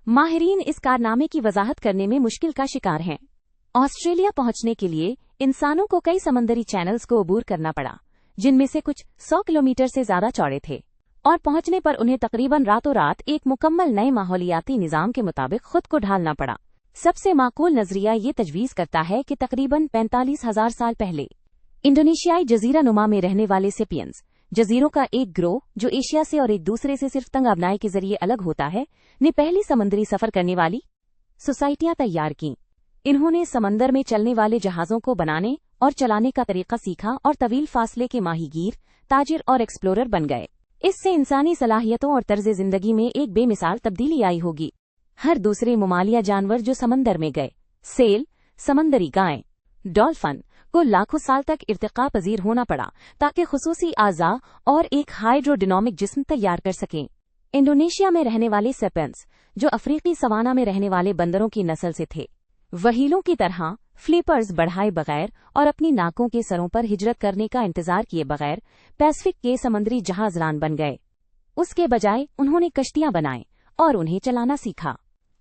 माहिरीन इस कारनामे की वजाहत करने में मुश्किल का शिकार हैं। ऑस्ट्रेलिया पहुंचने के लिए इंसानों को कई समंदरी चैनल्स को अबूर करना पड़ा, जिनमें से कुछ 100 किलोमीटर से ज्यादा चौड़े थे, और पहुंचने पर उन्हें तकरीबन रातों रात एक मुकम्मल नए माहौलियाती निज़ाम के मुताबिक खुद को ढालना पड़ा। सबसे माकूल नजरिया ये तजवीज़ करता है कि तकरीबन 45,000 साल पहले इंडोनेशियाई जजीरा नुमा में रहने वाले सेपियंस, जजीरों का एक ग्रोह जो एशिया से और एक दूसरे से सिर्फ तंग आबनाई के जरिए अलग होता है, ने पहली समंदरी सफर करने वाली सोसाइटियां तैयार की। इन्होंने समंदर में चलने वाले जहाजों को बनाने और चलाने का तरीका सीखा और तवील फासले के माहीगीर, ताजिर और एक्सप्लोरर बन गए। इससे इंसानी सलाहियतों और तर्ज जिंदगी में एक बेमिसाल तब्दीली आई होगी। हर दूसरे मुमालिया जानवर जो समंदर में गए, सेल, समंदरी गाय, डॉल्फिन, को लाखों साल तक इर्तिका पजीर होना पड़ा ताकि खुसूसी आज़ा और एक हाइड्रोडिनोमिक जिस्म तैयार कर सकें। इंडोनेशिया में रहने वाले सेपियंस, जो अफ्रीकी सवाना में रहने वाले बंदरों की नस्ल से थे, वहीलों की तरह फ्लिपर्स बढ़ाए बगैर और अपनी नाकों के सरों पर हिजरत करने का इंतजार किए बगैर पैसिफिक के समुद्री जहाजरान बन गए। उसके बजाय उन्होंने कश्तियां बनाए और उन्हें चलाना सीखा,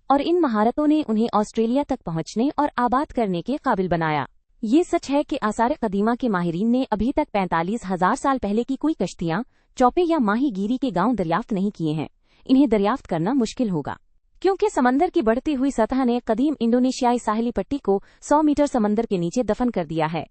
और इन महारतों ने उन्हें ऑस्ट्रेलिया तक पहुंचने और आबाद करने के काबिल बनाया। ये सच है कि आसार कदीमा के माहिरीन ने अभी तक 45,000 साल पहले की कोई कश्तियां, चौपे या माहीगीरी के गांव दरियाफ्त नहीं किए हैं। इन्हें दरियाफ्त करना मुश्किल होगा, क्योंकि समंदर की बढ़ती हुई सतह ने कदीम इंडोनेशियाई साहिली पट्टी को 100 मीटर समंदर के नीचे दफन कर दिया है।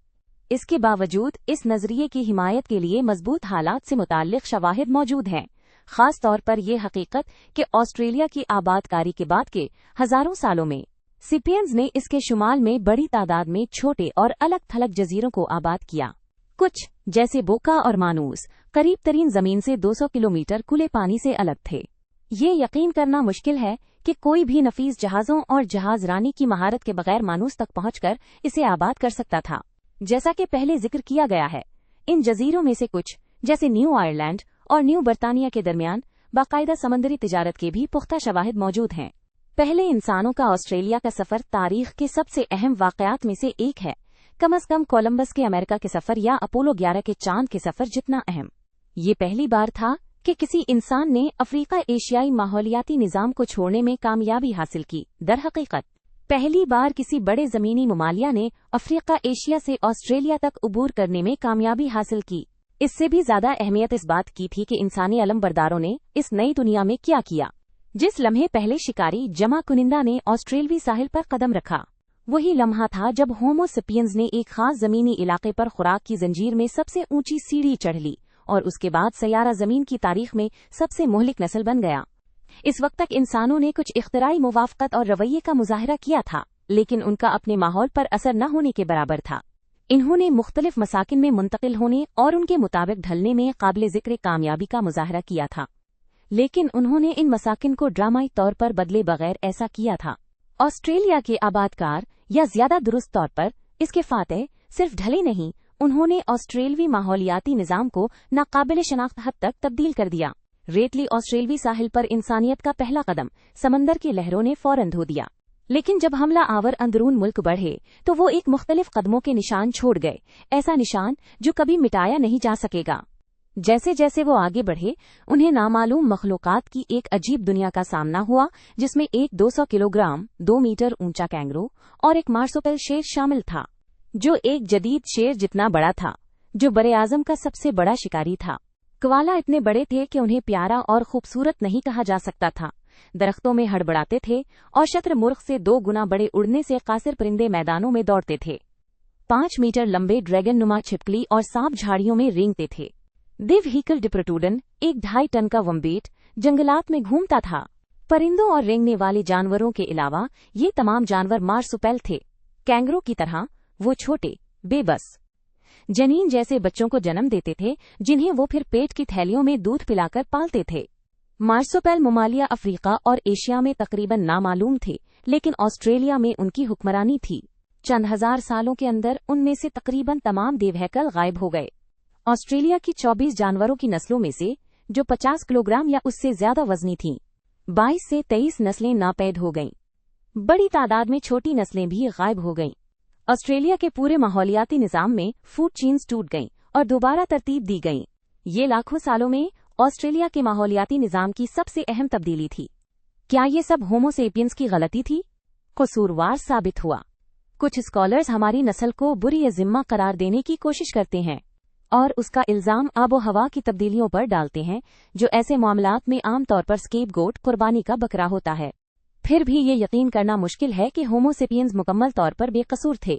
इसके बावजूद इस नजरिए की हिमायत के लिए मजबूत हालात से मुताल्लिक शवाहिद मौजूद हैं, खास तौर पर यह हकीकत कि ऑस्ट्रेलिया की आबादकारी के बाद के हजारों सालों में सेपियंस ने इसके शुमाल में बड़ी तादाद में छोटे और अलग थलग जजीरों को आबाद किया। कुछ, जैसे बोका और मानूस, करीब तरीन जमीन से 200 किलोमीटर खुले पानी से अलग थे। ये यकीन करना मुश्किल है कि कोई भी नफीस जहाजों और जहाजरानी की महारत के बगैर मानूस तक पहुंचकर इसे आबाद कर सकता था। जैसा कि पहले जिक्र किया गया है, इन जजीरों में से कुछ, जैसे न्यू आयरलैंड और न्यू बर्तानिया के दरमियान बाकायदा समंदरी तिजारत के भी पुख्ता शवाहिद मौजूद हैं। पहले इंसानों का ऑस्ट्रेलिया का सफर तारीख के सबसे अहम वाकयात में से एक है, कम अज कम कोलंबस के अमेरिका के सफर या अपोलो 11 के चांद के सफर जितना अहम। ये पहली बार था कि किसी इंसान ने अफ्रीका एशियाई माहौलियाती निज़ाम को छोड़ने में कामयाबी हासिल की। दरहकीकत पहली बार किसी बड़े जमीनी मुमालिया ने अफ्रीका एशिया से ऑस्ट्रेलिया तक उबूर करने में कामयाबी हासिल की। इससे भी ज्यादा अहमियत इस बात की थी कि इंसानी अलमबरदारों ने इस नई दुनिया में क्या किया। जिस लम्हे पहले शिकारी जमा कुनिंदा ने ऑस्ट्रेलवी साहिल पर कदम रखा, वही लम्हा था जब होमो सेपियंस ने एक खास जमीनी इलाके पर खुराक की जंजीर में सबसे ऊंची सीढ़ी चढ़ ली और उसके बाद सैयारा जमीन की तारीख में सबसे मोहलिक नस्ल बन गया। इस वक्त तक इंसानों ने कुछ इख्तिराई मुवाफ़क़त और रवैये का मुजाहरा किया था, लेकिन उनका अपने माहौल पर असर न होने के बराबर था। इन्होंने मुख्तलिफ मसाकिन में मुंतकिल होने और उनके मुताबिक ढलने में काबिल ज़िक्र कामयाबी का मुजाहरा किया था, लेकिन उन्होंने इन मसाकिन को ड्रामाई तौर पर बदले बगैर ऐसा किया था। ऑस्ट्रेलिया के आबादकार, या ज्यादा दुरुस्त तौर पर इसके फातेह, सिर्फ ढले नहीं, उन्होंने ऑस्ट्रेलवी माहौलियाती निज़ाम को नाकाबिल शनाख्त हद तक तब्दील कर दिया। रेतली ऑस्ट्रेलवी साहिल पर इंसानियत का पहला कदम समंदर की लहरों ने फौरन धो दिया, लेकिन जब हमला आवर अंदरून मुल्क बढ़े तो वो एक मुख्तलिफ कदमों के निशान छोड़ गए, ऐसा निशान जो कभी मिटाया नहीं जा सकेगा। जैसे जैसे वो आगे बढ़े, उन्हें नामालूम मखलूकात की एक अजीब दुनिया का सामना हुआ, जिसमें एक 200 किलोग्राम 2 मीटर ऊंचा कैंगरू और एक मार्सोपेल शेर शामिल था, जो एक जदीद शेर जितना बड़ा था, जो बरे आजम का सबसे बड़ा शिकारी था। कवाला इतने बड़े थे कि उन्हें प्यारा और खूबसूरत नहीं कहा जा सकता था। दरख्तों में हड़बड़ाते थे और शतरमुर्ग से 2 गुना बड़े उड़ने से कासिर परिंदे मैदानों में दौड़ते थे। 5 मीटर लंबे ड्रैगन नुमा छिपकली और सांप झाड़ियों में रेंगते थे। दे व्हीकल डिप्रोटोडन, एक 2.5 टन का वम्बेट, जंगलात में घूमता था। परिंदों और रेंगने वाले जानवरों के अलावा ये तमाम जानवर मार्सुपेल थे। कैंगरू की तरह वो छोटे, बेबस जनीन जैसे बच्चों को जन्म देते थे, जिन्हें वो फिर पेट की थैलियों में दूध पिलाकर पालते थे। मार्सुपेल ममालिया अफ्रीका और एशिया में तकरीबन नामालूम थे, लेकिन ऑस्ट्रेलिया में उनकी हुक्मरानी थी। चंद हजार सालों के अंदर उनमें से तकरीबन तमाम देवहैकल गायब हो गए। ऑस्ट्रेलिया की 24 जानवरों की नस्लों में से, जो 50 किलोग्राम या उससे ज्यादा वजनी थीं, 22 से 23 नस्लें नापैद हो गईं। बड़ी तादाद में छोटी नस्लें भी गायब हो गईं। ऑस्ट्रेलिया के पूरे माहौलियाती निजाम में फूड चेन्स टूट गईं और दोबारा तरतीब दी गईं। ये लाखों सालों में ऑस्ट्रेलिया के माहौलियाती निजाम की सबसे अहम तब्दीली थी। क्या ये सब होमो सेपियंस की गलती थी? कसूरवार साबित हुआ। कुछ स्कॉलर्स हमारी नस्ल को बुरी या जिम्मा करार देने की कोशिश करते हैं और उसका इल्जाम आबो हवा की तब्दीलियों पर डालते हैं, जो ऐसे मामलात में आमतौर पर स्केपगोट, कुर्बानी का बकरा होता है। फिर भी ये यकीन करना मुश्किल है कि होमो सेपियंस मुकम्मल तौर पर बेकसूर थे।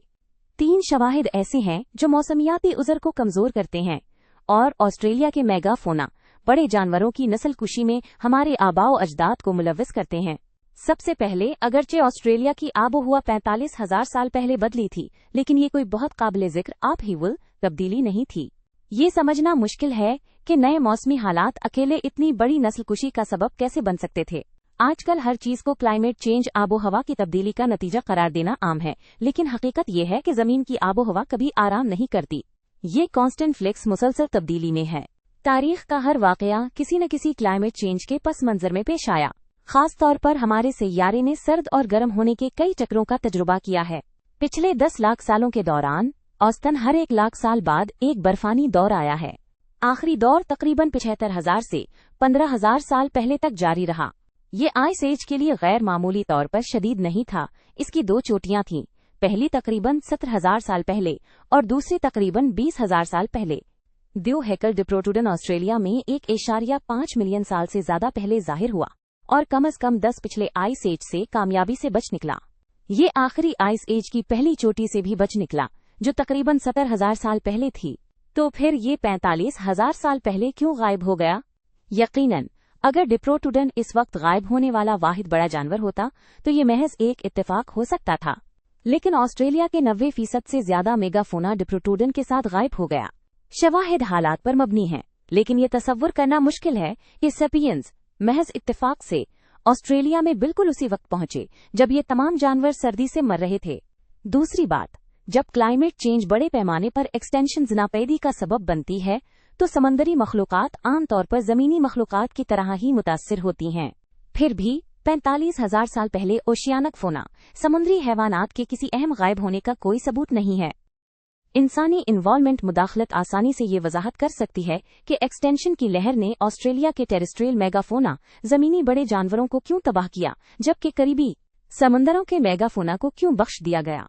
3 शवाहिद ऐसे हैं जो मौसमियाती उज़र को कमजोर करते हैं और ऑस्ट्रेलिया के मेगाफोना, बड़े जानवरों की नस्लकुशी में हमारे आबाओ अजदाद को मुलव्वस करते हैं। सबसे पहले, अगरचे ऑस्ट्रेलिया की आबोहवा 45,000 साल पहले बदली थी, लेकिन ये कोई बहुत काबिल जिक्र अपहीवल तब्दीली नहीं थी। ये समझना मुश्किल है कि नए मौसमी हालात अकेले इतनी बड़ी नस्लकुशी का सबब कैसे बन सकते थे। आजकल हर चीज को क्लाइमेट चेंज, आबोहवा की तब्दीली का नतीजा करार देना आम है, लेकिन हकीकत ये है कि जमीन की आबोहवा कभी आराम नहीं करती। ये कांस्टेंट फ्लेक्स मुसलसल तब्दीली में है। तारीख का हर वाकया किसी न किसी क्लाइमेट चेंज के पस मंजर में पेश आया। खास तौर पर हमारे सैयारे ने सर्द और गर्म होने के कई चक्रों का तजुर्बा किया है। पिछले 10 लाख सालों के दौरान औसतन हर 1 लाख साल बाद एक बर्फानी दौर आया है। आखिरी दौर तकरीबन 75,000 से 15,000 साल पहले तक जारी रहा। ये आइस एज के लिए गैर मामूली तौर पर शदीद नहीं था। इसकी 2 चोटियां थीं, पहली तकरीबन 17,000 साल पहले और दूसरी तकरीबन 20,000 साल पहले। द्योहेकल डिप्रोटोडन ऑस्ट्रेलिया में 1.5 मिलियन साल से ज्यादा पहले जाहिर हुआ और कम से कम 10 पिछले आइस एज से कामयाबी से बच निकला। ये आखिरी आइस एज की पहली चोटी से भी बच निकला, जो तकरीबन 70,000 साल पहले थी। तो फिर ये 45,000 साल पहले क्यों गायब हो गया? यकीनन अगर डिप्रोटोडन इस वक्त गायब होने वाला वाहिद बड़ा जानवर होता तो ये महज एक इत्तेफाक हो सकता था, लेकिन ऑस्ट्रेलिया के 90% से ज्यादा मेगाफोना डिप्रोटोडन के साथ गायब हो गया। शवाहिद हालात पर मबनी हैं, लेकिन ये तसव्वुर करना मुश्किल है कि सेपियंस महज इत्तेफाक से ऑस्ट्रेलिया में बिल्कुल उसी वक्त पहुंचे जब ये तमाम जानवर सर्दी से मर रहे थे। दूसरी बात, जब क्लाइमेट चेंज बड़े पैमाने पर एक्सटेंशन नापैदी का सबब बनती है तो समंदरी मखलूकात आमतौर पर जमीनी मखलूकात की तरह ही मुतासिर होती हैं। फिर भी 45,000 साल पहले ओशियानिक फोना, समुद्री हैवानात के किसी अहम गायब होने का कोई सबूत नहीं है। इंसानी इन्वॉल्वमेंट मुदाखलत आसानी से ये वजाहत कर सकती है कि एक्सटेंशन की लहर ने ऑस्ट्रेलिया के टेरेस्ट्रियल मेगाफोना, जमीनी बड़े जानवरों को क्यों तबाह किया, जबकि करीबी समंदरों के मेगाफोना को क्यों बख्श दिया गया।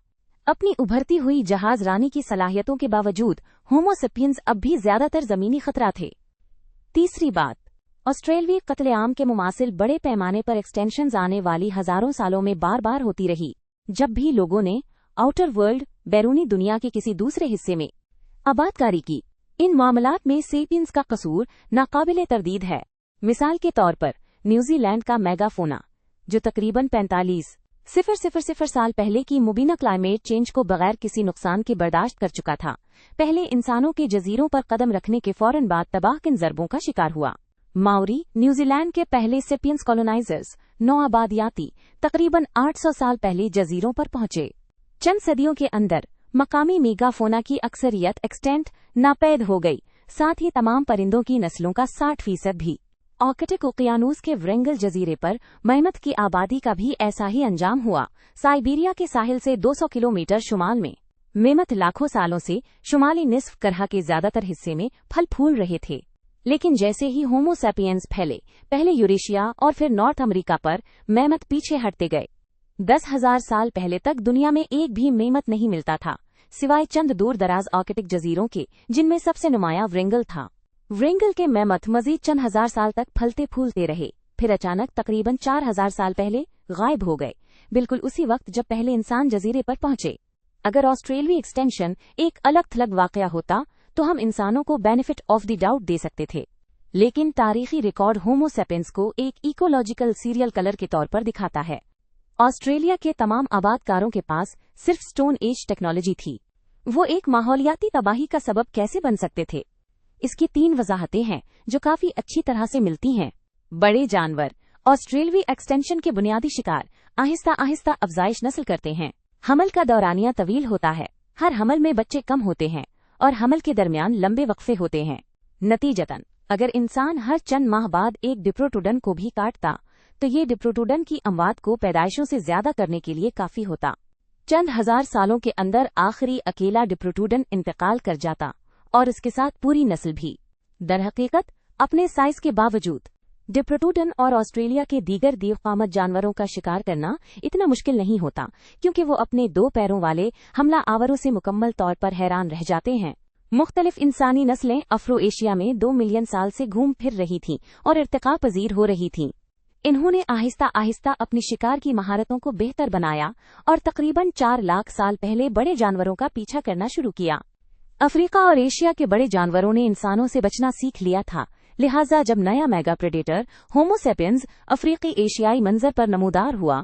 अपनी उभरती हुई जहाज रानी की सलाहियतों के बावजूद होमो सेपियंस अब भी ज्यादातर जमीनी खतरा थे। तीसरी बात, ऑस्ट्रेलियाई कत्लेआम के मुमासिल बड़े पैमाने पर एक्सटेंशंस आने वाली हजारों सालों में बार बार होती रही, जब भी लोगों ने आउटर वर्ल्ड, बैरूनी दुनिया के किसी दूसरे हिस्से में आबादकारी की। इन मामलात में सेपियंस का कसूर नाकाबिले तरदीद है। मिसाल के तौर पर न्यूजीलैंड का मेगाफोना, जो तकरीबन 45,000 साल पहले की मुबीना क्लाइमेट चेंज को बगैर किसी नुकसान के बर्दाश्त कर चुका था, पहले इंसानों के जजीरों पर कदम रखने के फौरन बाद तबाहकुन ज़रबों का शिकार हुआ। माओरी, न्यूजीलैंड के पहले सेपियंस कॉलोनाइजर्स, नौ आबादियाती तकरीबन 800 साल पहले जजीरों पर पहुंचे। चंद सदियों के अंदर मकामी मेगाफोना की अक्सरियत एक्सटेंट नापैद हो गई, साथ ही तमाम परिंदों की नस्लों का 60% भी। आर्कटिक उकियानूस के व्रेंगल जजीरे पर मैमथ की आबादी का भी ऐसा ही अंजाम हुआ। साइबेरिया के साहिल से 200 किलोमीटर शुमाल में मेमथ लाखों सालों से शुमाली निस्फ करह के ज्यादातर हिस्से में फल फूल रहे थे, लेकिन जैसे ही होमो सैपियंस फैले, पहले यूरेशिया और फिर नॉर्थ अमेरिका पर, मेमथ पीछे हटते गए। 10,000 साल पहले तक दुनिया में एक भी मेमथ नहीं मिलता था, सिवाय चंद दूर दराज आर्कटिक जजीरों के, जिनमें सबसे नुमाया व्रेंगल था। व्रेंगल के मेमथ मजीद चंद हजार साल तक फलते फूलते रहे, फिर अचानक तकरीबन 4,000 साल पहले गायब हो गए, बिल्कुल उसी वक्त जब पहले इंसान जजीरे पर पहुंचे। अगर ऑस्ट्रेलियाई एक्सटेंशन एक अलग थलग वाकया होता तो हम इंसानों को बेनिफिट ऑफ द डाउट दे सकते थे, लेकिन तारीखी रिकॉर्ड होमो सेपियंस को एक इकोलॉजिकल सीरियल कलर के तौर पर दिखाता है। ऑस्ट्रेलिया के तमाम आबादकारों के पास सिर्फ स्टोन एज टेक्नोलॉजी थी। वो एक माहौलियाती तबाही का सबब कैसे बन सकते थे? इसकी 3 वजाहतें हैं जो काफी अच्छी तरह से मिलती हैं। बड़े जानवर। ऑस्ट्रेलियाई एक्सटेंशन के बुनियादी शिकार आहिस्ता आहिस्ता अफजाइश नस्ल करते हैं। हमल का दौरानिया तवील होता है, हर हमल में बच्चे कम होते हैं और हमल के दरमियान लंबे वक्फे होते हैं। नतीजतन अगर इंसान हर चंद माह बाद एक डिप्रोटोडन को भी काटता तो ये डिप्रोटोडन की अमवात को पैदाइशों से ज्यादा करने के लिए काफी होता। चंद हजार सालों के अंदर आखिरी अकेला डिप्रोटोडन इंतकाल कर जाता और इसके साथ पूरी नस्ल भी। दरहकीकत अपने साइज के बावजूद डिप्रोटोडन और ऑस्ट्रेलिया के दीगर दीवकामत जानवरों का शिकार करना इतना मुश्किल नहीं होता, क्योंकि वो अपने 2 पैरों वाले हमला आवरों से मुकम्मल तौर पर हैरान रह जाते हैं। मुख्तलिफ इंसानी नस्लें अफ्रो एशिया में 2 मिलियन साल से घूम फिर रही थीं और इर्तिका पजीर हो रही थीं। इन्होंने आहिस्ता आहिस्ता अपनी शिकार की महारतों को बेहतर बनाया और तकरीबन 4 लाख साल पहले बड़े जानवरों का पीछा करना शुरू किया। अफ्रीका और एशिया के बड़े जानवरों ने इंसानों से बचना सीख लिया था, लिहाजा जब नया मेगा प्रेडेटर होमो सेपियंस अफ्रीकी एशियाई मंजर पर नमूदार हुआ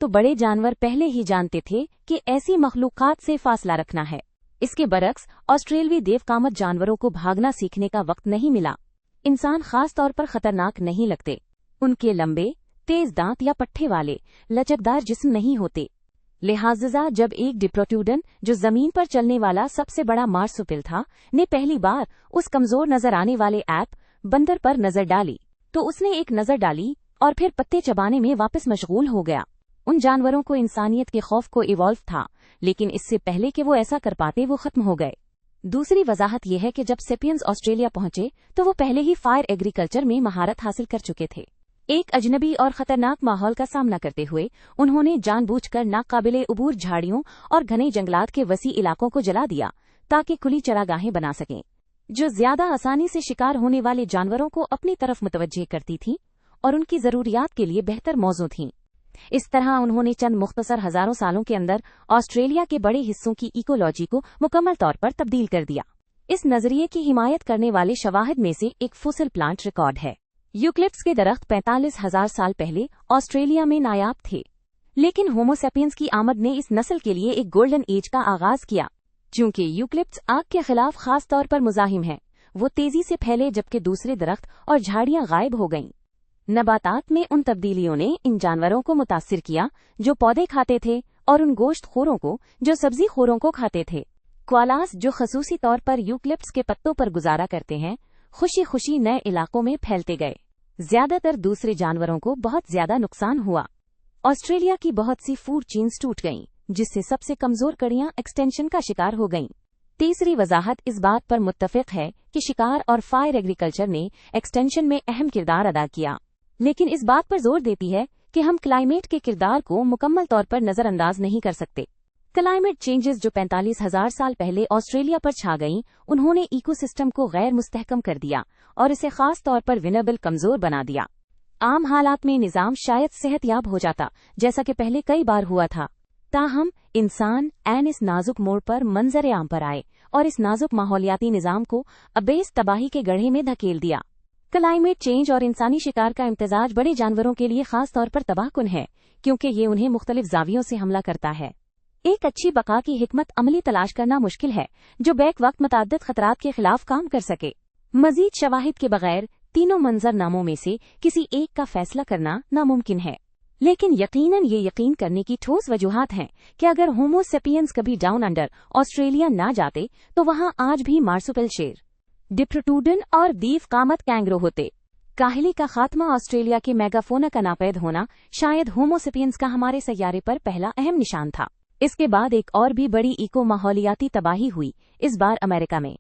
तो बड़े जानवर पहले ही जानते थे कि ऐसी मखलूकात से फासला रखना है। इसके बरक्स ऑस्ट्रेलियाई देवकामत जानवरों को भागना सीखने का वक्त नहीं मिला। इंसान खास तौर पर खतरनाक नहीं लगते। उनके लंबे, तेज दांत या पट्टे वाले लचकदार जिस्म नहीं होते। लिहाजा जब एक डिप्रोटोडन, जो जमीन पर चलने वाला सबसे बड़ा मार्सुपिल था, ने पहली बार उस कमजोर नजर आने वाले ऐप बंदर पर नजर डाली तो उसने एक नजर डाली और फिर पत्ते चबाने में वापस मशगूल हो गया। उन जानवरों को इंसानियत के खौफ को इवॉल्व था, लेकिन इससे पहले कि वो ऐसा कर पाते वो खत्म हो गए। दूसरी वजाहत यह है कि जब सेपियंस ऑस्ट्रेलिया पहुंचे तो वो पहले ही फायर एग्रीकल्चर में महारत हासिल कर चुके थे। एक अजनबी और खतरनाक माहौल का सामना करते हुए उन्होंने जानबूझकर नाकाबिले उबूर झाड़ियों और घने जंगलात के वसी इलाकों को जला दिया ताकि खुली चरागाहें बना सकें, जो ज्यादा आसानी से शिकार होने वाले जानवरों को अपनी तरफ मुतवज्जे करती थीं और उनकी जरूरियात के लिए बेहतर मौजू थीं। इस तरह उन्होंने चंद मुख्तसर हजारों सालों के अंदर ऑस्ट्रेलिया के बड़े हिस्सों की इकोलॉजी को मुकम्मल तौर पर तब्दील कर दिया। इस नजरिए की हिमायत करने वाले शवाहिद में से एक फॉसिल प्लांट रिकॉर्ड है। यूकलिप्टस के दरख्त 45,000 साल पहले ऑस्ट्रेलिया में नायाब थे, लेकिन होमो सेपियंस की आमद ने इस नस्ल के लिए एक गोल्डन एज का आगाज किया। चूंकि यूकलिप्टस आग के खिलाफ खास तौर पर मुजाहिम है, वो तेजी से फैले जबकि दूसरे दरख्त और झाड़ियां गायब हो गईं। नबातात में उन तब्दीलियों ने इन जानवरों को मुतासिर किया जो पौधे खाते थे और उन गोश्त खोरों को जो सब्जी खोरों को खाते थे। क्वालास, जो खसूसी तौर पर यूकलिप्टस के पत्तों पर गुजारा करते हैं, खुशी खुशी नए इलाकों में फैलते गए। ज्यादातर दूसरे जानवरों को बहुत ज्यादा नुकसान हुआ। ऑस्ट्रेलिया की बहुत सी फूड चेन्स टूट गईं, जिससे सबसे कमजोर कड़ियां एक्सटेंशन का शिकार हो गईं। तीसरी वजाहत इस बात पर मुत्तफिक है कि शिकार और फायर एग्रीकल्चर ने एक्सटेंशन में अहम किरदार अदा किया, लेकिन इस बात पर जोर देती है कि हम क्लाइमेट के किरदार को मुकम्मल तौर पर नजरअंदाज नहीं कर सकते। क्लाइमेट चेंजेस जो 45,000 साल पहले ऑस्ट्रेलिया पर छा गईं, उन्होंने इकोसिस्टम को गैर मुस्तहकम कर दिया और इसे खास तौर पर विनेबल कमजोर बना दिया। आम हालात में निजाम शायद सेहतयाब हो जाता, जैसा कि पहले कई बार हुआ था। ताहम इंसान इस नाजुक मोड़ पर मंजर आम पर आए और इस नाजुक माहौलियाती निजाम को अबेस तबाही के गड्ढे में धकेल दिया। क्लाइमेट चेंज और इंसानी शिकार का इम्तिजाज बड़े जानवरों के लिए खास तौर पर तबाहकुन है, क्योंकि ये उन्हें मुख्तलिफ जावियों से हमला करता है। एक अच्छी बका की हिकमत अमली तलाश करना मुश्किल है जो बैक वक्त मुताद्दिद खतरात के खिलाफ काम कर सके। मजीद शवाहिद के बगैर तीनों मंजरनामों में से किसी एक का फैसला करना नामुमकिन है, लेकिन यकीनन ये यकीन करने की ठोस वजूहात हैं कि अगर होमो सेपियंस कभी डाउन अंडर ऑस्ट्रेलिया ना जाते तो वहाँ आज भी मार्सुपिल शेर, डिप्रोटोडन और दीवकामत कैंगरो होते। काहिली का खात्मा, ऑस्ट्रेलिया के मेगाफोना का नापैद होना शायद होमो सेपियंस का हमारे सैयारे पर पहला अहम निशान था। इसके बाद एक और भी बड़ी इको माहौलियाती तबाही हुई, इस बार अमेरिका में।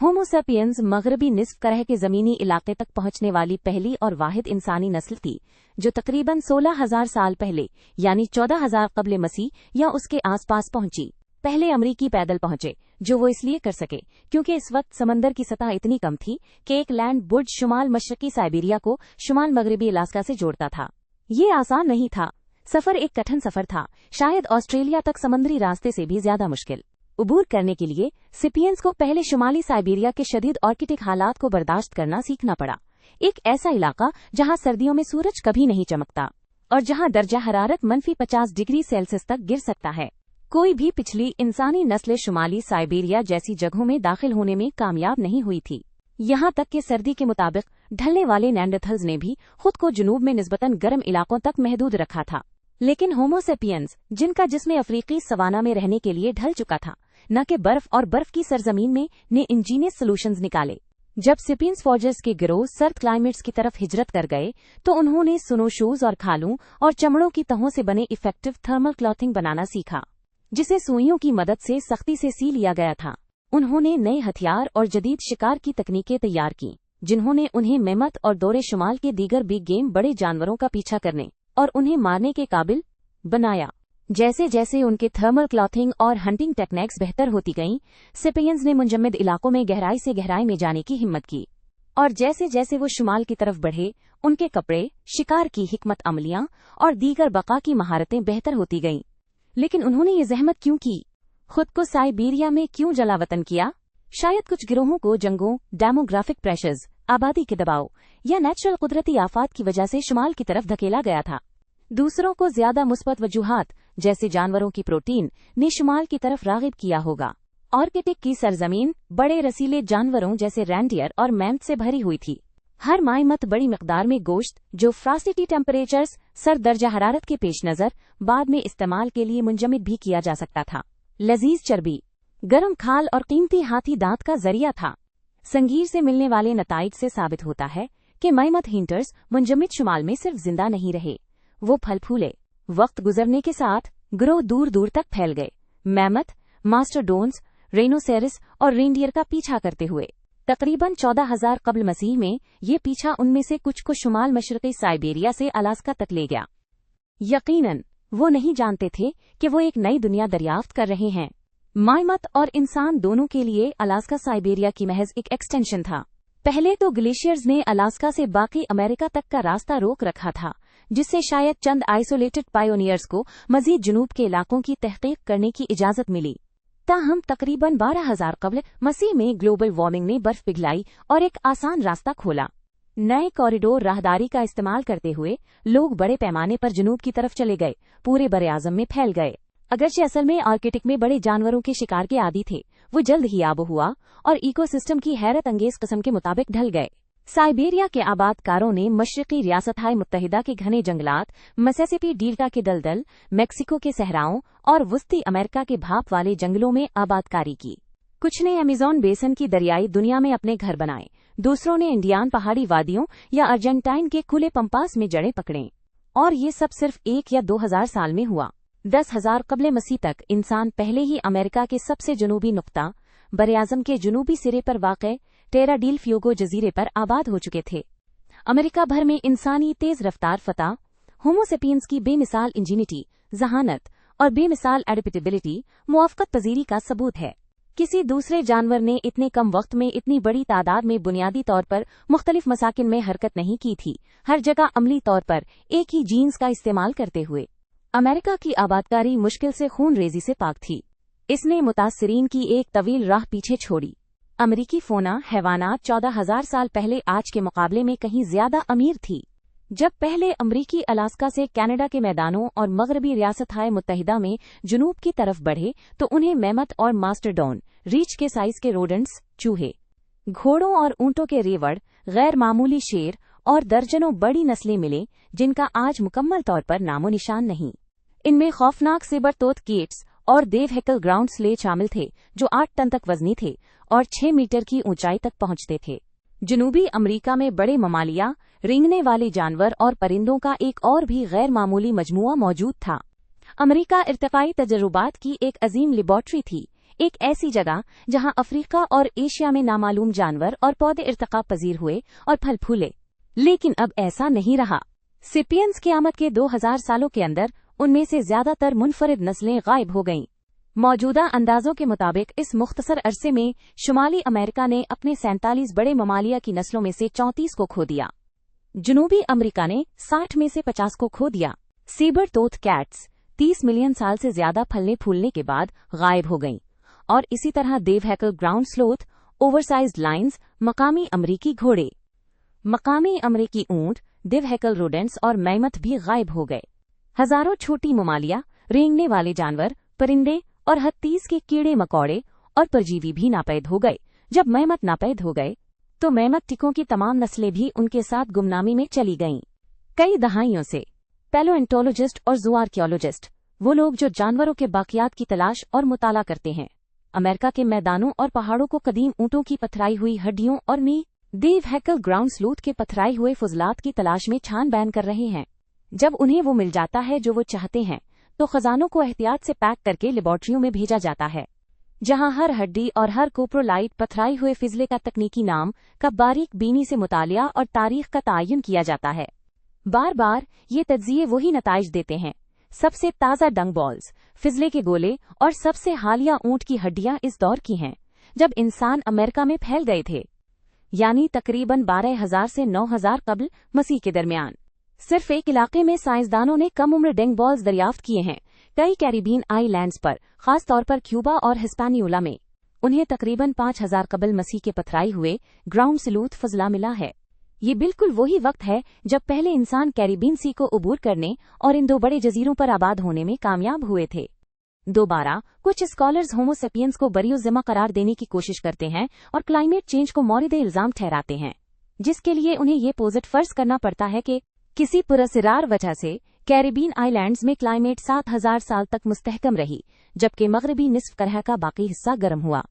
होमो सेपियंस मगरबी निस्फ करह के जमीनी इलाके तक पहुंचने वाली पहली और वाहिद इंसानी नस्ल थी जो तकरीबन 16,000 साल पहले यानी 14,000 कब्ल मसीह या उसके आसपास पहुंची। पहले अमरीकी पैदल पहुंचे, जो वो इसलिए कर सके क्योंकि इस वक्त समंदर की सतह इतनी कम थी कि एक लैंड बुर्ज शुमाल मशरकी साइबेरिया को शुमाल मगरबी अलास्का से जोड़ता था। ये आसान नहीं था। सफर एक कठिन सफर था, शायद ऑस्ट्रेलिया तक समुद्री रास्ते से भी ज्यादा मुश्किल। उबूर करने के लिए सिपियंस को पहले शुमाली साइबेरिया के शदीद आर्कटिक हालात को बर्दाश्त करना सीखना पड़ा। एक ऐसा इलाका जहां सर्दियों में सूरज कभी नहीं चमकता और जहां दर्जा हरारत -50 डिग्री सेल्सियस तक गिर सकता है। कोई भी पिछली इंसानी नस्लें शुमाली साइबेरिया जैसी जगहों में दाखिल होने में कामयाब नहीं हुई थी। यहाँ तक कि सर्दी के मुताबिक ढलने वाले नेंडरथल्स ने भी खुद को जुनूब में निस्बतन गर्म इलाकों तक महदूद रखा था। लेकिन होमो सेपियंस, जिनका जिस्म अफ्रीकी सवाना में रहने के लिए ढल चुका था, न कि बर्फ और बर्फ की सरजमीन में, ने इंजीनियस सोल्यूशंस निकाले। जब सेपियंस फॉर्जर्स के गिरोह सर्द क्लाइमेट्स की तरफ हिजरत कर गए तो उन्होंने स्नो शूज और खालों और चमड़ों की तहों से बने इफेक्टिव थर्मल क्लॉथिंग बनाना सीखा, जिसे सुइयों की मदद से सख्ती से सी लिया गया था। उन्होंने नए हथियार और जदीद शिकार की तकनीकें तैयार की, जिन्होंने उन्हें मेमथ और दौरे शुमाल के दीगर बिग गेम बड़े जानवरों का पीछा करने और उन्हें मारने के काबिल बनाया। जैसे जैसे उनके थर्मल क्लॉथिंग और हंटिंग टेक्निक्स बेहतर होती गईं, सेपियंस ने मुंजमद इलाकों में गहराई से गहराई में जाने की हिम्मत की, और जैसे जैसे वो शुमाल की तरफ बढ़े, उनके कपड़े, शिकार की हिकमत अमलियां और दीगर बका की महारतें बेहतर होती गईं। लेकिन उन्होंने ये जहमत क्यों की? खुद को साइबेरिया में क्यों जलावतन किया? शायद कुछ गिरोहों को जंगों, डेमोग्राफिक प्रेशर्स, आबादी के दबाव या नेचुरल कुदरती आफात की वजह से शुमाल की तरफ धकेला गया था। दूसरों को ज्यादा मुस्बत वजूहात, जैसे जानवरों की प्रोटीन, ने शुमाल की तरफ रागिब किया होगा। आर्कटिक की सरजमीन बड़े रसीले जानवरों जैसे रैंडियर और मैम्थ से भरी हुई थी। हर माइमत बड़ी मिकदार में गोश्त, जो फ्रास्टिटी टेम्परेचर्स, सर्द दर्जा हरारत के पेश नजर बाद में इस्तेमाल के लिए मुंजमद भी किया जा सकता था। लजीज चर्बी, गर्म खाल और कीमती हाथी दांत का जरिया था। संगीर से मिलने वाले नताइज से साबित होता है कि माइमत हिंटर्स मुंजमद शुमाल में सिर्फ जिंदा नहीं रहे, वो फल फूले। वक्त गुजरने के साथ गिरोह दूर दूर तक फैल गए, मैमथ, मास्टरडोन्स, रेनोसेरस और रेंडियर का पीछा करते हुए। तकरीबन 14,000 कब्ल मसीह में ये पीछा उनमें से कुछ को शुमाल मशरक़ी साइबेरिया से अलास्का तक ले गया। यकीनन वो नहीं जानते थे कि वो एक नई दुनिया दरियाफ्त कर रहे हैं। माइमत और इंसान दोनों के लिए अलास्का साइबेरिया की महज एक एक्सटेंशन था। पहले तो ग्लेशियर्स ने अलास्का से बाकी अमेरिका तक का रास्ता रोक रखा था, जिससे शायद चंद आइसोलेटेड पायोनियर्स को मजीद जुनूब के इलाकों की तहकीक करने की इजाजत मिली। ताहम तकरीबन 12,000 कब्ल मसीह में ग्लोबल वार्मिंग ने बर्फ पिघलाई और एक आसान रास्ता खोला। नए कॉरिडोर राहदारी का इस्तेमाल करते हुए लोग बड़े पैमाने पर जुनूब की तरफ चले गए, पूरे बरे आजम में फैल गए। अगरचे असल में आर्कटिक में बड़े जानवरों के शिकार के आदी थे, वो जल्द ही आबो हुआ और इकोसिस्टम की हैरत अंगेज किस्म के मुताबिक ढल गए। साइबेरिया के आबादकारों ने मशरकी रियासत-ए मुत्तहिदा के घने जंगलात, मिसिसिपी डेल्टा के दलदल, मेक्सिको के सहराओं और वस्ती अमेरिका के भाप वाले जंगलों में आबादकारी की। कुछ ने अमेज़न बेसन की दरियाई दुनिया में अपने घर बनाए, दूसरों ने इंडियान पहाड़ी वादियों या अर्जेंटाइन के खुले पंपास में जड़ें पकड़ें। और ये सब सिर्फ 1 या 2,000 साल में हुआ। 10,000 कब्ले मसीह तक इंसान पहले ही अमेरिका के सबसे जनूबी नुक्ता, बरे-आज़म के जनूबी सिरे पर वाक़े टेरा डील फ्यूगो जजीरे पर आबाद हो चुके थे। अमेरिका भर में इंसानी तेज रफ्तार फतह, होमो सेपियंस की बेमिसाल इंजीनिटी, जहानत और बेमिसाल एडेप्टेबिलिटी मुआफ़क़त पजीरी का सबूत है। किसी दूसरे जानवर ने इतने कम वक्त में इतनी बड़ी तादाद में बुनियादी तौर पर मुख्तलिफ मसाकिन में हरकत नहीं की थी, हर जगह अमली तौर पर एक ही जीन्स का इस्तेमाल करते हुए। अमेरिका की आबादकारी मुश्किल से खून रेजी से पाक थी। इसने मुतासरीन की एक तवील राह पीछे छोड़ी। अमेरिकी फोना हैवानात 14,000 साल पहले आज के मुकाबले में कहीं ज्यादा अमीर थी। जब पहले अमरीकी अलास्का से कनाडा के मैदानों और मगरबी रियासत-ए मुत्तहिदा में जुनूब की तरफ बढ़े तो उन्हें मैमथ और मास्टरडॉन, रीछ के साइज के रोडेंट्स, चूहे, घोड़ों और ऊंटों के रेवड़, गैर मामूली शेर और दर्जनों बड़ी नस्लें मिले, जिनका आज मुकम्मल तौर पर नामो निशान नहीं। इनमें खौफनाक सेबरतोत कीट्स और देव हैकल ग्राउंड स्लेज शामिल थे, जो 8 टन तक वजनी थे और 6 मीटर की ऊंचाई तक पहुंचते थे। जनूबी अमेरिका में बड़े ममालिया, रेंगने वाले जानवर और परिंदों का एक और भी गैर मामूली मजमुआ मौजूद था। अमेरिका इर्तिकाई तजर्बात की एक अजीम लेबॉर्ट्री थी, एक ऐसी जगह जहां अफ्रीका और एशिया में नामालूम जानवर और पौधे इर्तिका पजीर हुए और फल फूले। लेकिन अब ऐसा नहीं रहा। सेपियंस की आमद के 2000 सालों के अंदर उनमें से ज्यादातर मुनफरिद नस्लें गायब हो गईं। मौजूदा अंदाजों के मुताबिक इस मुख्तसर अरसे में शुमाली अमेरिका ने अपने 47 बड़े ममालिया की नस्लों में से 34 को खो दिया। जनूबी अमेरिका ने 60 में से 50 को खो दिया। सेबर टोथ कैट्स 30 मिलियन साल से ज्यादा फलने फूलने के बाद गायब हो गईं। और इसी तरह देव हैकल ग्राउंड स्लोथ, ओवरसाइज्ड लाइन्स, मकामी अमरीकी घोड़े, मकामी अमरीकी ऊंट, देव हैकल रोडेंट्स और मैमथ भी गायब हो गए। हजारों छोटी ममालिया, रेंगने वाले जानवर, परिंदे और हत्तीस के कीड़े मकोड़े और परजीवी भी नापैद हो गए। जब मैमथ नापैद हो गए तो मैमथ टिकों की तमाम नस्लें भी उनके साथ गुमनामी में चली गईं। कई दहाइयों से पैलोएंटोलॉजिस्ट और ज़ूआर्कियोलॉजिस्ट, वो लोग जो जानवरों के बाकियात की तलाश और मुताला करते हैं, अमेरिका के मैदानों और पहाड़ों को कदीम ऊँटों की पथराई हुई हड्डियों और देव हैकल ग्राउंड स्लोथ के पथराई हुए फुजलात की तलाश में छानबीन कर रहे हैं। जब उन्हें वो मिल जाता है जो वो चाहते हैं तो खजानों को एहतियात से पैक करके लेबोरेटरियों में भेजा जाता है, जहां हर हड्डी और हर कोप्रोलाइट पथराई हुए फिजले का तकनीकी नाम का बारीक बीनी से मुतालिया और तारीख का तयन किया जाता है। बार बार ये तज्जिये वही नताइज देते हैं। सबसे ताज़ा डंग बॉल्स, फिजले के गोले और सबसे हालिया ऊंट की हड्डियां इस दौर की हैं जब इंसान अमेरिका में फैल गए थे, यानी तकरीबन 12,000 से 9,000 कब्ल मसीह के दरमियान। सिर्फ एक इलाके में साइंसदानों ने कम उम्र डंग बॉल्स दरियाफ्त किए हैं, कई कैरिबियन आइलैंड्स पर, खास तौर पर क्यूबा और हिस्पैनियोला में। उन्हें तकरीबन 5,000 कब्ल मसीह के पथराई हुए ग्राउंड स्लोथ फजला मिला है। ये बिल्कुल वही वक्त है जब पहले इंसान कैरिबियन सी को अबूर करने और इन दो बड़े जजीरों पर आबाद होने में कामयाब हुए थे। दोबारा कुछ स्कॉलर्स होमो सेपियंस को बरीउज़्ज़िम्मा करार देने की कोशिश करते हैं और क्लाइमेट चेंज को मौरिद इल्जाम ठहराते हैं, जिसके लिए उन्हें ये पोजिट फर्ज करना पड़ता है कि किसी पुरअसरार वजह से कैरिबियन आइलैंड्स में क्लाइमेट 7,000 साल तक मुस्तहकम रही, जबकि मगरबी निस्फ करह का बाकी हिस्सा गर्म हुआ।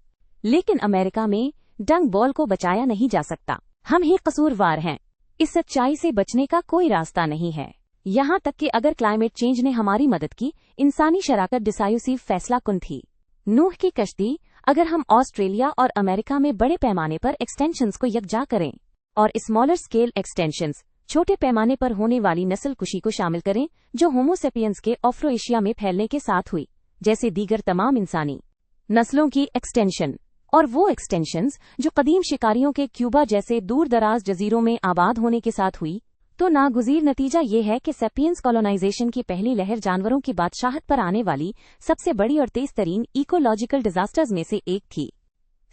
लेकिन अमेरिका में डंग बॉल को बचाया नहीं जा सकता। हम ही कसूरवार हैं। इस सच्चाई से बचने का कोई रास्ता नहीं है। यहाँ तक कि अगर क्लाइमेट चेंज ने हमारी मदद की, इंसानी शराकत डिसाइसिव फैसला कुन थी। नूह की कश्ती, अगर हम ऑस्ट्रेलिया और अमेरिका में बड़े पैमाने पर एक्सटेंशंस को यकजा करें और स्मॉलर स्केल एक्सटेंशंस, छोटे पैमाने पर होने वाली नस्ल कुशी को शामिल करें जो होमो सेपियंस के ऑफ्रो एशिया में फैलने के साथ हुई, जैसे दीगर तमाम इंसानी नस्लों की एक्सटेंशन, और वो एक्सटेंशंस जो कदीम शिकारियों के क्यूबा जैसे दूर दराज जजीरों में आबाद होने के साथ हुई, तो नागुज़ीर नतीजा ये है कि सेपियंस कॉलोनाइजेशन की पहली लहर जानवरों की बादशाहत पर आने वाली सबसे बड़ी और तेज तरीन इकोलॉजिकल डिजास्टर्स में से एक थी।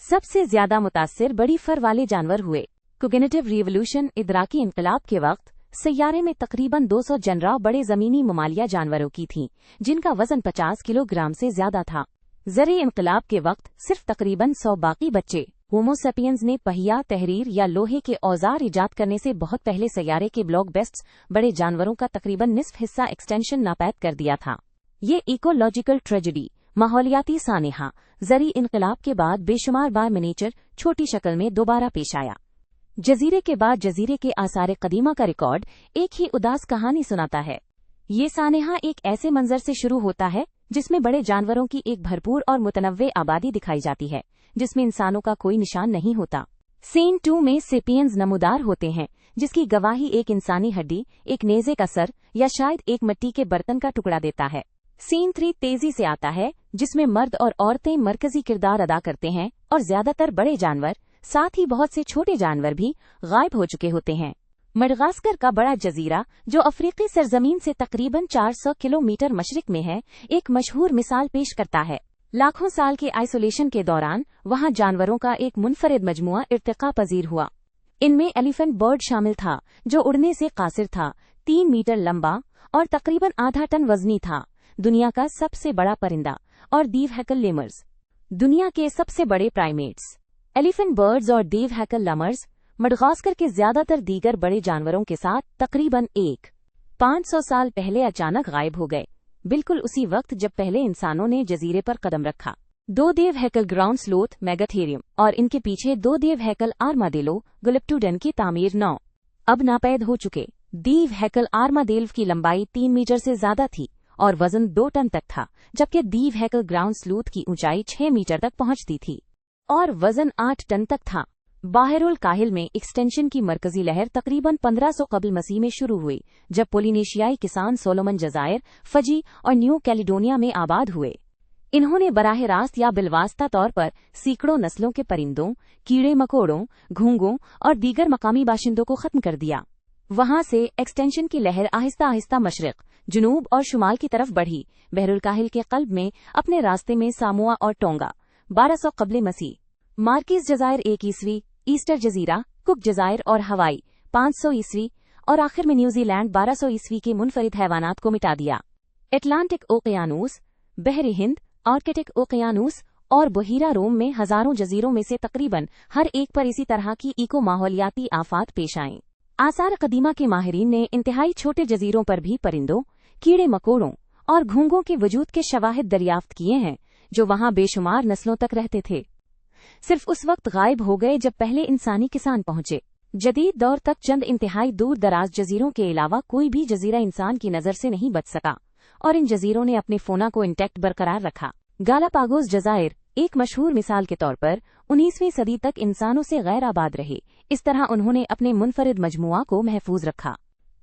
सबसे ज्यादा मुतासिर बड़ी फर वाले जानवर हुए। कोग्निटिव रिवोल्यूशन, इदराकी इंकलाब के वक्त सैयारे में तकरीबन 200 जनराव बड़े जमीनी ममालिया जानवरों की थीं, जिनका वजन 50 किलोग्राम से ज्यादा था। ज़री इंकलाब के वक्त सिर्फ तकरीबन 100 बाकी बच्चे। होमो सेपियंस ने पहिया, तहरीर या लोहे के औजार इजाद करने से बहुत पहले सैयारे के ब्लॉक बेस्ट्स बड़े जानवरों का तकरीबन निस्फ हिस्सा एक्सटेंशन नापैद कर दिया था। ये इकोलॉजिकल ट्रेजेडी, माहौलियाती सानेहा, ज़री इंकलाब के बाद बेशुमार बार मिनीचर छोटी शक्ल में दोबारा पेश आया। जजीरे के बाद जजीरे के आसार कदीमा का रिकॉर्ड एक ही उदास कहानी सुनाता है। ये सानेहा एक ऐसे मंजर से शुरू होता है जिसमें बड़े जानवरों की एक भरपूर और मुतनव्वे आबादी दिखाई जाती है, जिसमें इंसानों का कोई निशान नहीं होता। सीन 2 में सेपियंस नमूदार होते हैं, जिसकी गवाही एक इंसानी हड्डी, एक नेज़े का सर या शायद एक मिट्टी के बर्तन का टुकड़ा देता है। सीन 3 तेजी से आता है, जिसमें मर्द और औरतें मरकजी किरदार अदा करते हैं और ज्यादातर बड़े जानवर, साथ ही बहुत से छोटे जानवर भी गायब हो चुके होते हैं। मडगास्कर का बड़ा जजीरा, जो अफ्रीकी सरजमीन से तकरीबन 400 किलोमीटर मशरिक में है, एक मशहूर मिसाल पेश करता है। लाखों साल के आइसोलेशन के दौरान वहां जानवरों का एक मुनफरिद मजमुआ इर्तिका पजीर हुआ। इनमें एलिफेंट बर्ड शामिल था, जो उड़ने से कासिर था, 3 मीटर लंबा और तकरीबन आधा टन वजनी था, दुनिया का सबसे बड़ा परिंदा, और देव हैकल लेमर्स, दुनिया के सबसे बड़े प्राइमेट्स। एलिफेंट बर्ड्स और देव हैकल लमर्स मडगास्कर के ज्यादातर दीगर बड़े जानवरों के साथ तकरीबन 500 साल पहले अचानक गायब हो गए, बिल्कुल उसी वक्त जब पहले इंसानों ने जजीरे पर कदम रखा। 2 देव हैकल ग्राउंड स्लोथ मेगाथेरियम और इनके पीछे 2 देव हैकल आर्माडेलो गुलिप्टोडन की तामीर 9 अब नापैद हो चुके। देव हैकल आर्माडेल्व की लंबाई 3 मीटर से ज्यादा थी और वजन 2 टन तक था, जबकि देव हैकल ग्राउंड स्लोथ की ऊंचाई 6 मीटर तक पहुंचती थी और वजन 8 टन तक था। बाहरुल काहिल में एक्सटेंशन की मरकजी लहर तकरीबन 1500 कबल मसीह में शुरू हुई, जब पोलिनेशियाई किसान सोलोमन जजायर, फजी और न्यू कैलिडोनिया में आबाद हुए। इन्होंने बराह रास्त या बिलवास्ता तौर पर सैकड़ों नस्लों के परिंदों, कीड़े मकोड़ों, घोंघों और दीगर मकामी बाशिंदों को खत्म कर दिया। वहां से एक्सटेंशन की लहर आहिस्ता आहिस्ता मशरिक, जुनूब और शुमाल की तरफ बढ़ी। बहरुल काहिल के कल्ब में अपने रास्ते में सामोआ और टोंगा 1200 कब्ले मसीह, मार्किस जजायर 1 ईस्वी, ईस्टर जजीरा, कुक जजायर और हवाई 500 ईस्वी और आखिर में न्यूजीलैंड 1200 ईस्वी के मुनफरिद हैवानात को मिटा दिया। एटलांटिक ओकियानूस, बहरी हिंद, आर्कटिक ओकियानूस और बहीरा रोम में हजारों जजीरों में से तकरीबन हर एक पर इसी तरह की इको माहौलियाती आफात पेश आईं। आसार कदीमा के माहिरीन ने इंतहाई छोटे जजीरों पर भी परिंदों, कीड़े मकोड़ों और घोंघों के वजूद के शवाहिद दरियाफ्त किए हैं, जो वहां बेशुमार नस्लों तक रहते थे। सिर्फ उस वक्त गायब हो गए जब पहले इंसानी किसान पहुंचे। जदीद दौर तक चंद इंतहाई दूर दराज जजीरों के अलावा कोई भी जजीरा इंसान की नजर से नहीं बच सका और इन जजीरों ने अपने फोना को इंटैक्ट बरकरार रखा। गालापागोस जजायर एक मशहूर मिसाल के तौर पर 19वीं सदी तक इंसानों से गैर आबाद रहे। इस तरह उन्होंने अपने मुनफरिद मजमुआ को महफूज रखा,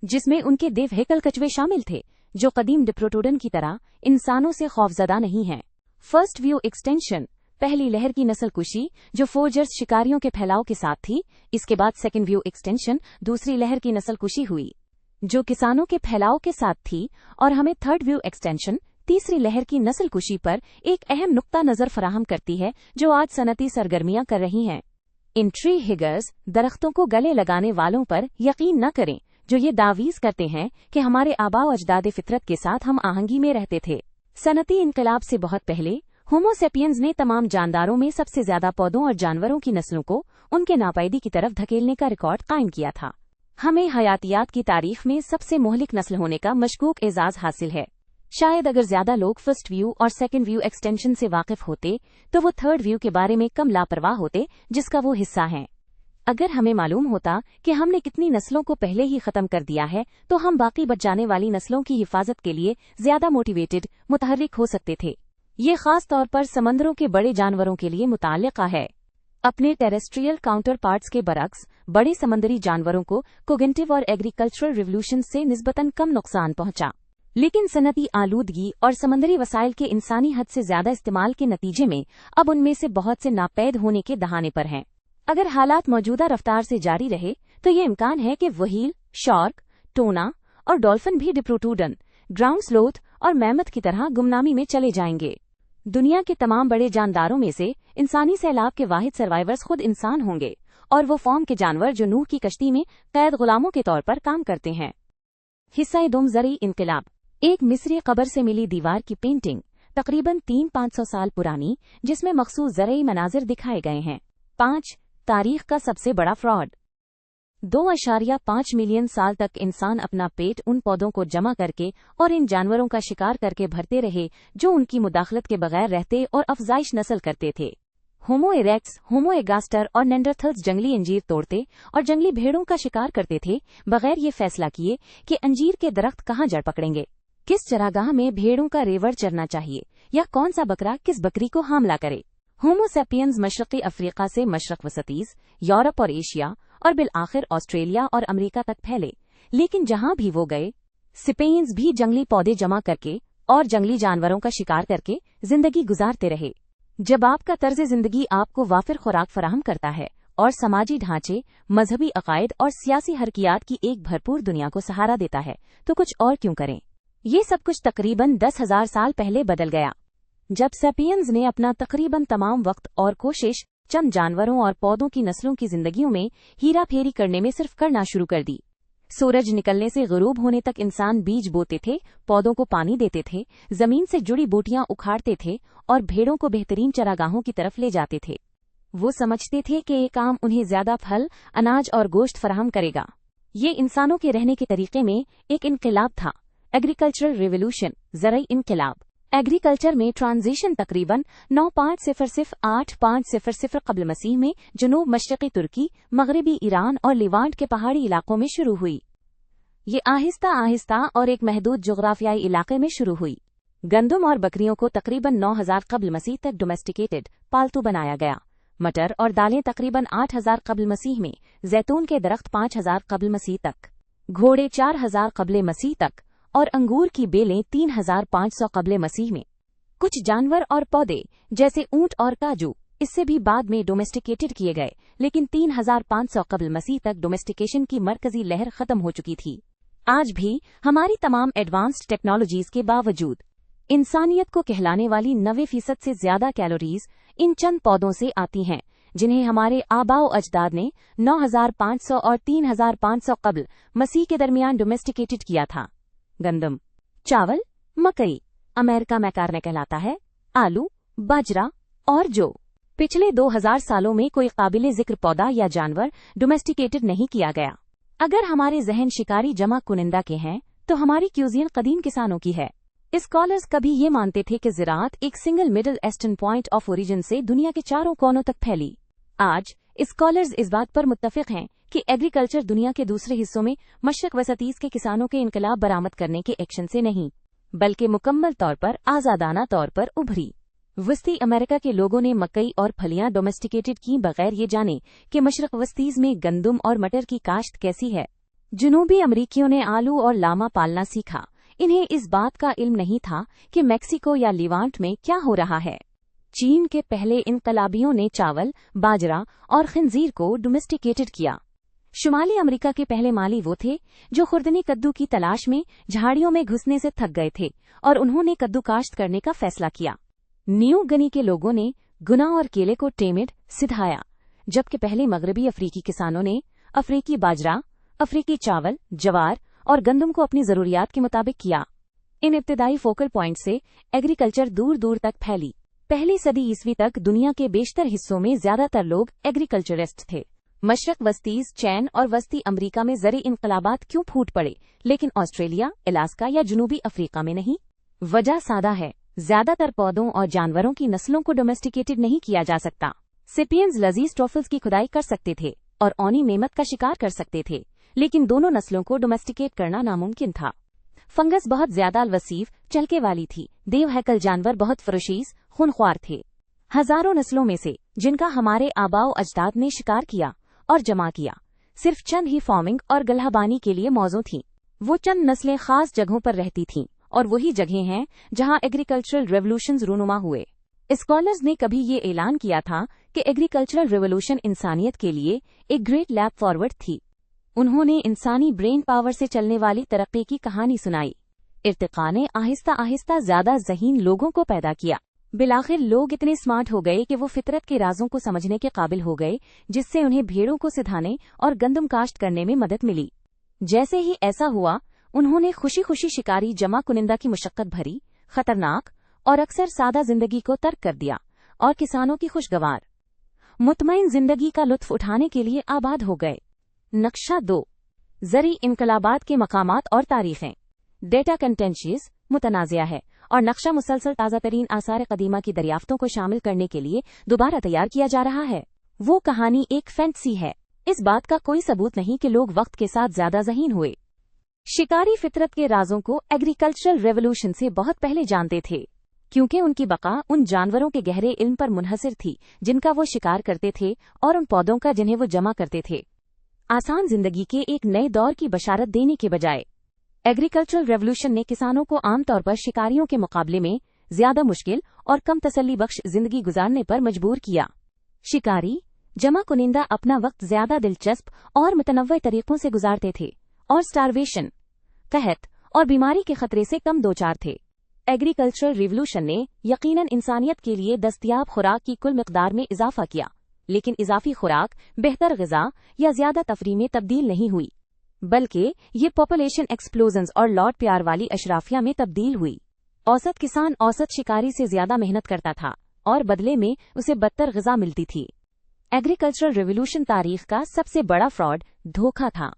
जिसमें उनके देवहेकल कछुए शामिल थे, जो कदीम डिप्रोटोडन की तरह इंसानों से खौफजदा नहीं हैं। फर्स्ट व्यू एक्सटेंशन, पहली लहर की नस्ल कुशी जो फोर्जर्स शिकारियों के फैलाव के साथ थी। इसके बाद सेकेंड व्यू एक्सटेंशन, दूसरी लहर की नस्ल कुशी हुई जो किसानों के फैलाव के साथ थी, और हमें थर्ड व्यू एक्सटेंशन, तीसरी लहर की नस्ल कुशी पर एक अहम नुक्ता नजर फराहम करती है जो आज सनती सरगर्मियां कर रही हैं। इन ट्री हिगर्स, दरख्तों को गले लगाने वालों पर यकीन न करें जो ये दावीज करते हैं कि हमारे आबा अजदाद फितरत के साथ हम आहंगी में रहते थे। सनती इनकलाब से बहुत पहले होमो सेपियंस ने तमाम जानदारों में सबसे ज्यादा पौधों और जानवरों की नस्लों को उनके नापैदी की तरफ धकेलने का रिकॉर्ड कायम किया था। हमें हयातियात की तारीख में सबसे मोहलिक नस्ल होने का मशकूक एजाज हासिल है। शायद अगर ज्यादा लोग फर्स्ट व्यू और सेकेंड व्यू एक्सटेंशन से वाकिफ होते तो वो थर्ड व्यू के बारे में कम लापरवाह होते जिसका वो हिस्सा हैं। अगर हमें मालूम होता कि हमने कितनी नस्लों को पहले ही खत्म कर दिया है तो हम बाकी बच जाने वाली नस्लों की हिफाजत के लिए ज्यादा मोटिवेटेड, मुतहर्रिक हो सकते थे। ये खास तौर पर समंदरों के बड़े जानवरों के लिए मुताल्लिका है। अपने टेरेस्ट्रियल काउंटर पार्ट्स के बरक्स बड़े समंदरी जानवरों को कोगेंटिव और एग्रीकल्चरल रिवोल्यूशन से निस्बतन कम नुकसान पहुंचा, लेकिन सनती आलूदगी और समंदरी वसाइल के इंसानी हद से ज्यादा इस्तेमाल के नतीजे में अब उनमें से बहुत से नापैद होने के दहाने पर हैं। अगर हालात मौजूदा रफ्तार से जारी रहे तो ये इम्कान है कि व्हील, शार्क, टोना और डॉल्फिन भी डिप्रोटोडन, ग्राउंड स्लोथ और मैमथ की तरह गुमनामी में चले जाएंगे। दुनिया के तमाम बड़े जानदारों में से इंसानी सैलाब के वाहिद सर्वाइवर्स खुद इंसान होंगे, और वो फॉर्म के जानवर जो नूह की कश्ती में कैद गुलामों के तौर पर काम करते हैं। हिस्सा दुम ज़रई इनकलाब, एक मिस्री कब्र से मिली दीवार की पेंटिंग तकरीबन 300-500 साल पुरानी, जिसमें मखसूस ज़रई मनाजिर दिखाए गए हैं। 5. तारीख का सबसे बड़ा फ्रॉड। 2.5 मिलियन साल तक इंसान अपना पेट उन पौधों को जमा करके और इन जानवरों का शिकार करके भरते रहे जो उनकी मुदाखलत के बगैर रहते और अफजाइश नस्ल करते थे। होमो इरेक्ट्स, होमो एगास्टर और नेंडरथल्स जंगली अंजीर तोड़ते और जंगली भेड़ों का शिकार करते थे, बगैर ये फैसला किए कि अंजीर के दरख्त कहाँ जड़ पकड़ेंगे, किस चरागाह में भेड़ों का रेवड़ चरना चाहिए, या कौन सा बकरा किस बकरी को हमला करे। होमो सेपियंस मशरकी अफ्रीका से मशरक वसतीज, यूरोप और एशिया और बिल आखिर ऑस्ट्रेलिया और अमेरिका तक फैले, लेकिन जहां भी वो गए सिपेंस भी जंगली पौधे जमा करके और जंगली जानवरों का शिकार करके जिंदगी गुजारते रहे। जब आपका तर्ज जिंदगी आपको वाफिर खुराक फराहम करता है और समाजी ढांचे, मजहबी अकायद और सियासी हरकियात की एक भरपूर दुनिया को सहारा देता है, तो कुछ और क्यों करें। ये सब कुछ तकरीबन 10,000 साल पहले बदल गया, जब सेपियंस ने अपना तकरीबन तमाम वक्त और कोशिश चंद जानवरों और पौधों की नस्लों की जिंदगियों में हीरा फेरी करने में सिर्फ करना शुरू कर दी। सूरज निकलने से गुरूब होने तक इंसान बीज बोते थे, पौधों को पानी देते थे, जमीन से जुड़ी बूटियां उखाड़ते थे और भेड़ों को बेहतरीन चरागाहों की तरफ ले जाते थे। वो समझते थे कि ये काम उन्हें ज्यादा फल, अनाज और गोश्त फराहम करेगा। ये इंसानों के रहने के तरीके में एक इनकलाब था। एग्रीकल्चरल रिवोल्यूशन, ज़रई इनकलाब। एग्रीकल्चर में ट्रांजिशन तकरीबन 950-850 कब्ल मसीह में जुनूब मशरकी तुर्की, मगरबी ईरान और लिवांट के पहाड़ी इलाकों में शुरू हुई। ये आहिस्ता आहिस्ता और एक महदूद जोग्राफियाई इलाके में शुरू हुई। गंदम और बकरियों को तकरीबन 9000 कब्ल मसीह तक डोमेस्टिकेटेड, पालतू बनाया गया। मटर और दालें तकरीबन 8000 कब्ल मसीह में, जैतून के दरख्त 5000 कब्ल मसीह तक, घोड़े 4000 कब्ल मसीह तक और अंगूर की बेलें 3500 कब्ल मसीह में। कुछ जानवर और पौधे जैसे ऊंट और काजू इससे भी बाद में डोमेस्टिकेटेड किए गए, लेकिन 3500 कबल मसीह तक डोमेस्टिकेशन की मरकजी लहर खत्म हो चुकी थी। आज भी हमारी तमाम एडवांस्ड टेक्नोलॉजीज के बावजूद इंसानियत को कहलाने वाली 90% से ज्यादा कैलोरीज इन चंद पौधों से आती हैं, जिन्हें हमारे आबाओ अजदाद ने 9500 और 3500 कबल मसीह के दरमियान डोमेस्टिकेटेड किया था। गंदम, चावल, मकई अमेरिका में कार्ने कहलाता है, आलू, बाजरा और जौ। पिछले 2000 सालों में कोई काबिले जिक्र पौधा या जानवर डोमेस्टिकेटेड नहीं किया गया। अगर हमारे जहन शिकारी जमा कुनिंदा के हैं, तो हमारी क्यूजियन कदीम किसानों की है। स्कॉलर्स कभी ये मानते थे कि ज़राअत एक single middle eastern point of origin से दुनिया के चारों कोनों तक फैली। आज स्कॉलर्स इस बात पर मुत्तफिक हैं कि एग्रीकल्चर दुनिया के दूसरे हिस्सों में मशरक वसतीज़ के किसानों के इनकलाब बरामद करने के एक्शन से नहीं, बल्कि मुकम्मल तौर पर आज़ादाना तौर पर उभरी। वस्ती अमेरिका के लोगों ने मकई और फलियां डोमेस्टिकेटेड की बगैर ये जाने कि मशरक वस्तीज़ में गंदम और मटर की काश्त कैसी है। जनूबी अमरीकियों ने आलू और लामा पालना सीखा। इन्हें इस बात का इल्म नहीं था कि मैक्सिको या लीवांट में क्या हो रहा है। चीन के पहले इनकलाबियों ने चावल, बाजरा और खिंजीर को डोमेस्टिकेटेड किया। शुमाली अमेरिका के पहले माली वो थे जो खुर्दनी कद्दू की तलाश में झाड़ियों में घुसने से थक गए थे और उन्होंने कद्दू काश्त करने का फैसला किया। न्यू गनी के लोगों ने गुना और केले को टेमिड सिधाया, जबकि पहले मगरबी अफ्रीकी किसानों ने अफ्रीकी बाजरा, अफ्रीकी चावल, जवार और गंदम को अपनी जरूरियात के मुताबिक किया। इन इब्तदाई फोकल पॉइंट से एग्रीकल्चर दूर दूर तक फैली। पहली सदी ईस्वी तक दुनिया के बेशतर हिस्सों में ज्यादातर लोग एग्रीकल्चरिस्ट थे। मशरक वस्तीज़, चैन और वस्ती अमरीका में ज़री इनकलाबात क्यों फूट पड़े, लेकिन ऑस्ट्रेलिया, अलास्का या जनूबी अफ्रीका में नहीं? वजह सादा है, ज्यादातर पौधों और जानवरों की नस्लों को डोमेस्टिकेटेड नहीं किया जा सकता। सिपियंस लजीज ट्रॉफल्स की खुदाई कर सकते थे और ओनी मेमत का शिकार कर सकते थे, लेकिन दोनों नस्लों को डोमेस्टिकेट करना नामुमकिन था। फंगस बहुत ज्यादा वसीफ चलके वाली थी। देवहैकल जानवर बहुत फरोशीज, खूनख्वार थे। हजारों नस्लों में से जिनका हमारे आबाओ अजदाद ने शिकार किया और जमा किया, सिर्फ चंद ही फार्मिंग और गल्हाबानी के लिए मौजू थीं। वो चंद नस्लें खास जगहों पर रहती थीं और वही जगहें हैं जहां एग्रीकल्चरल रेवोल्यूशंस रूनुमा हुए। स्कॉलर्स ने कभी ये ऐलान किया था कि एग्रीकल्चरल रेवोल्यूशन इंसानियत के लिए एक ग्रेट लैप फॉरवर्ड थी। उन्होंने इंसानी ब्रेन पावर से चलने वाली तरक्की की कहानी सुनाई। इर्तिका ने आहिस्ता आहिस्ता ज्यादा ज़हीन लोगों को पैदा किया। बिलाखिर लोग इतने स्मार्ट हो गए कि वो फितरत के राजों को समझने के काबिल हो गए, जिससे उन्हें भेड़ों को सिधाने और गंदम काश्त करने में मदद मिली। जैसे ही ऐसा हुआ, उन्होंने खुशी खुशी शिकारी जमा कुनिंदा की मुशक्कत भरी, खतरनाक और अक्सर सादा जिंदगी को तर्क कर दिया और किसानों की खुशगवार, मुतमईन जिंदगी का लुत्फ उठाने के लिए आबाद हो गए। नक्शा 2, ज़री इनकलाबात के मकामात और तारीखें। डेटा कंटेंशियस, मुतनाज़िया है और नक्शा मुसलसल ताज़ा तरीन आसार कदीमा की दरियाफ्तों को शामिल करने के लिए दोबारा तैयार किया जा रहा है। वो कहानी एक फैंटसी है। इस बात का कोई सबूत नहीं कि लोग वक्त के साथ ज्यादा ज़हीन हुए। शिकारी फितरत के राजों को एग्रीकल्चरल रेवोल्यूशन से बहुत पहले जानते थे, क्योंकि उनकी बका उन जानवरों के गहरे इल्म पर मुनहसिर थी जिनका वो शिकार करते थे और उन पौधों का जिन्हें वो जमा करते थे। आसान जिंदगी के एक नए दौर की बशारत देने के बजाय एग्रीकल्चरल रेवोल्यूशन ने किसानों को आमतौर पर शिकारियों के मुकाबले में ज्यादा मुश्किल और कम तसल्ली बख्श जिंदगी गुजारने पर मजबूर किया। शिकारी जमा कुनिंदा अपना वक्त ज्यादा दिलचस्प और मुतनव्वे तरीकों से गुजारते थे और स्टारवेशन, कहत और बीमारी के खतरे से कम दोचार थे। एग्रीकल्चरल रिवोल्यूशन ने यकीनन इंसानियत के लिए दस्तयाब खुराक की कुल मिकदार में इजाफा किया, लेकिन इजाफी खुराक बेहतर ग़िज़ा या ज्यादा तफरीह में तब्दील नहीं हुई, बल्कि ये पॉपुलेशन एक्सप्लोजन्स और लॉर्ड प्यार वाली अशराफिया में तब्दील हुई। औसत किसान औसत शिकारी से ज्यादा मेहनत करता था और बदले में उसे बदतर ग़िज़ा मिलती थी। एग्रीकल्चरल रिवोल्यूशन तारीख का सबसे बड़ा फ्रॉड धोखा था।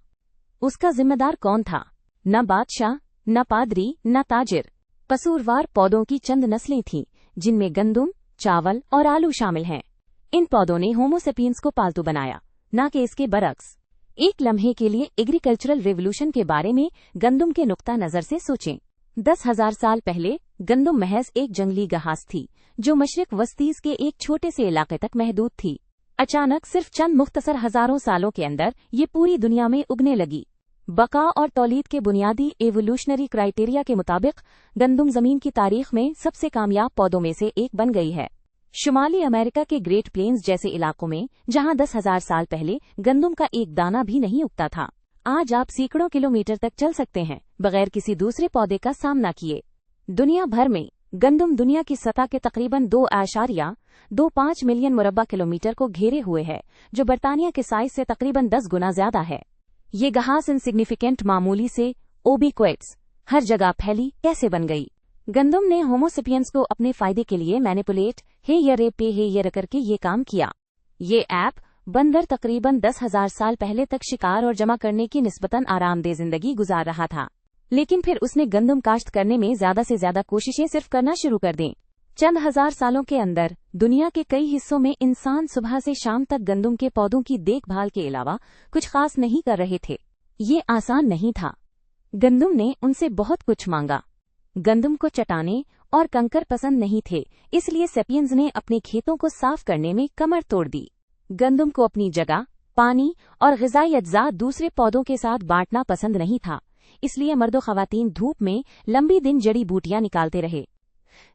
उसका जिम्मेदार कौन था? न बादशाह, न पादरी, न ताजिर। कसूरवार पौधों की चंद नस्लें थीं, जिनमें गंदम, चावल और आलू शामिल हैं। इन पौधों ने होमो सेपियंस को पालतू बनाया, न कि इसके बरक्स। एक लम्हे के लिए एग्रीकल्चरल रिवोल्यूशन के बारे में गंदम के नुक्ता नजर से सोचें। 10,000 साल पहले गंदम महज एक जंगली घास थी जो मशरिक वस्तीज़ के एक छोटे से इलाके तक महदूद थी। अचानक सिर्फ चंद मुख्तसर हजारों सालों के अंदर ये पूरी दुनिया में उगने लगी। बका और तौलीद के बुनियादी एवोल्यूशनरी क्राइटेरिया के मुताबिक गंदम जमीन की तारीख में सबसे कामयाब पौधों में से एक बन गई है। शुमाली अमेरिका के ग्रेट प्लेन्स जैसे इलाकों में, जहां 10,000 साल पहले गंदम का एक दाना भी नहीं उगता था, आज आप सैकड़ों किलोमीटर तक चल सकते हैं बगैर किसी दूसरे पौधे का सामना किए। दुनिया भर में गंदम दुनिया की सतह के तकरीबन 2.25 मिलियन मुरब्बा किलोमीटर को घेरे हुए है, जो बर्तानिया के साइज से तकरीबन 10 गुना ज्यादा है। ये घास इनसिग्निफिकेंट मामूली से ओबिक्वेट्स हर जगह फैली कैसे बन गई? गंदम ने होमोसेपियंस को अपने फायदे के लिए मैनिपुलेट हे करके ये काम किया। ये ऐप बंदर तकरीबन 10,000 साल पहले तक शिकार और जमा करने की निस्बतन आरामदेह जिंदगी गुजार रहा था, लेकिन फिर उसने गंदम काश्त करने में ज्यादा से ज्यादा कोशिशें सिर्फ करना शुरू कर दें। चंद हजार सालों के अंदर दुनिया के कई हिस्सों में इंसान सुबह से शाम तक गंदम के पौधों की देखभाल के अलावा कुछ खास नहीं कर रहे थे। ये आसान नहीं था। गंदम ने उनसे बहुत कुछ मांगा। गंदम को चटाने और कंकर पसंद नहीं थे, इसलिए सेपियंस ने अपने खेतों को साफ करने में कमर तोड़ दी। गंदम को अपनी जगह, पानी और ग़िज़ाई अज्जा दूसरे पौधों के साथ बांटना पसंद नहीं था, इसलिए मर्दो ख़वातीन धूप में लंबी दिन जड़ी बूटियां निकालते रहे।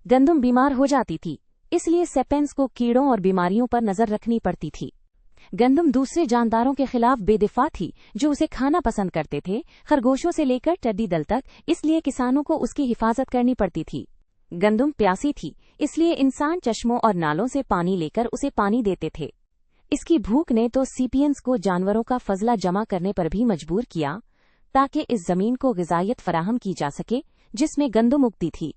गंदम बीमार हो जाती थी, इसलिए सेपियंस को कीड़ों और बीमारियों पर नजर रखनी पड़ती थी। गंदम दूसरे जानदारों के खिलाफ बेदिफा थी जो उसे खाना पसंद करते थे, खरगोशों से लेकर टिड्डी दल तक, इसलिए किसानों को उसकी हिफाजत करनी पड़ती थी। गंदम प्यासी थी, इसलिए इंसान चश्मों और नालों से पानी लेकर उसे पानी देते थे। इसकी भूख ने तो सेपियंस को जानवरों का फजला जमा करने पर भी मजबूर किया, ताकि इस जमीन को ग़िज़ायत फराहम की जा सके जिसमें गंदम उगती थी।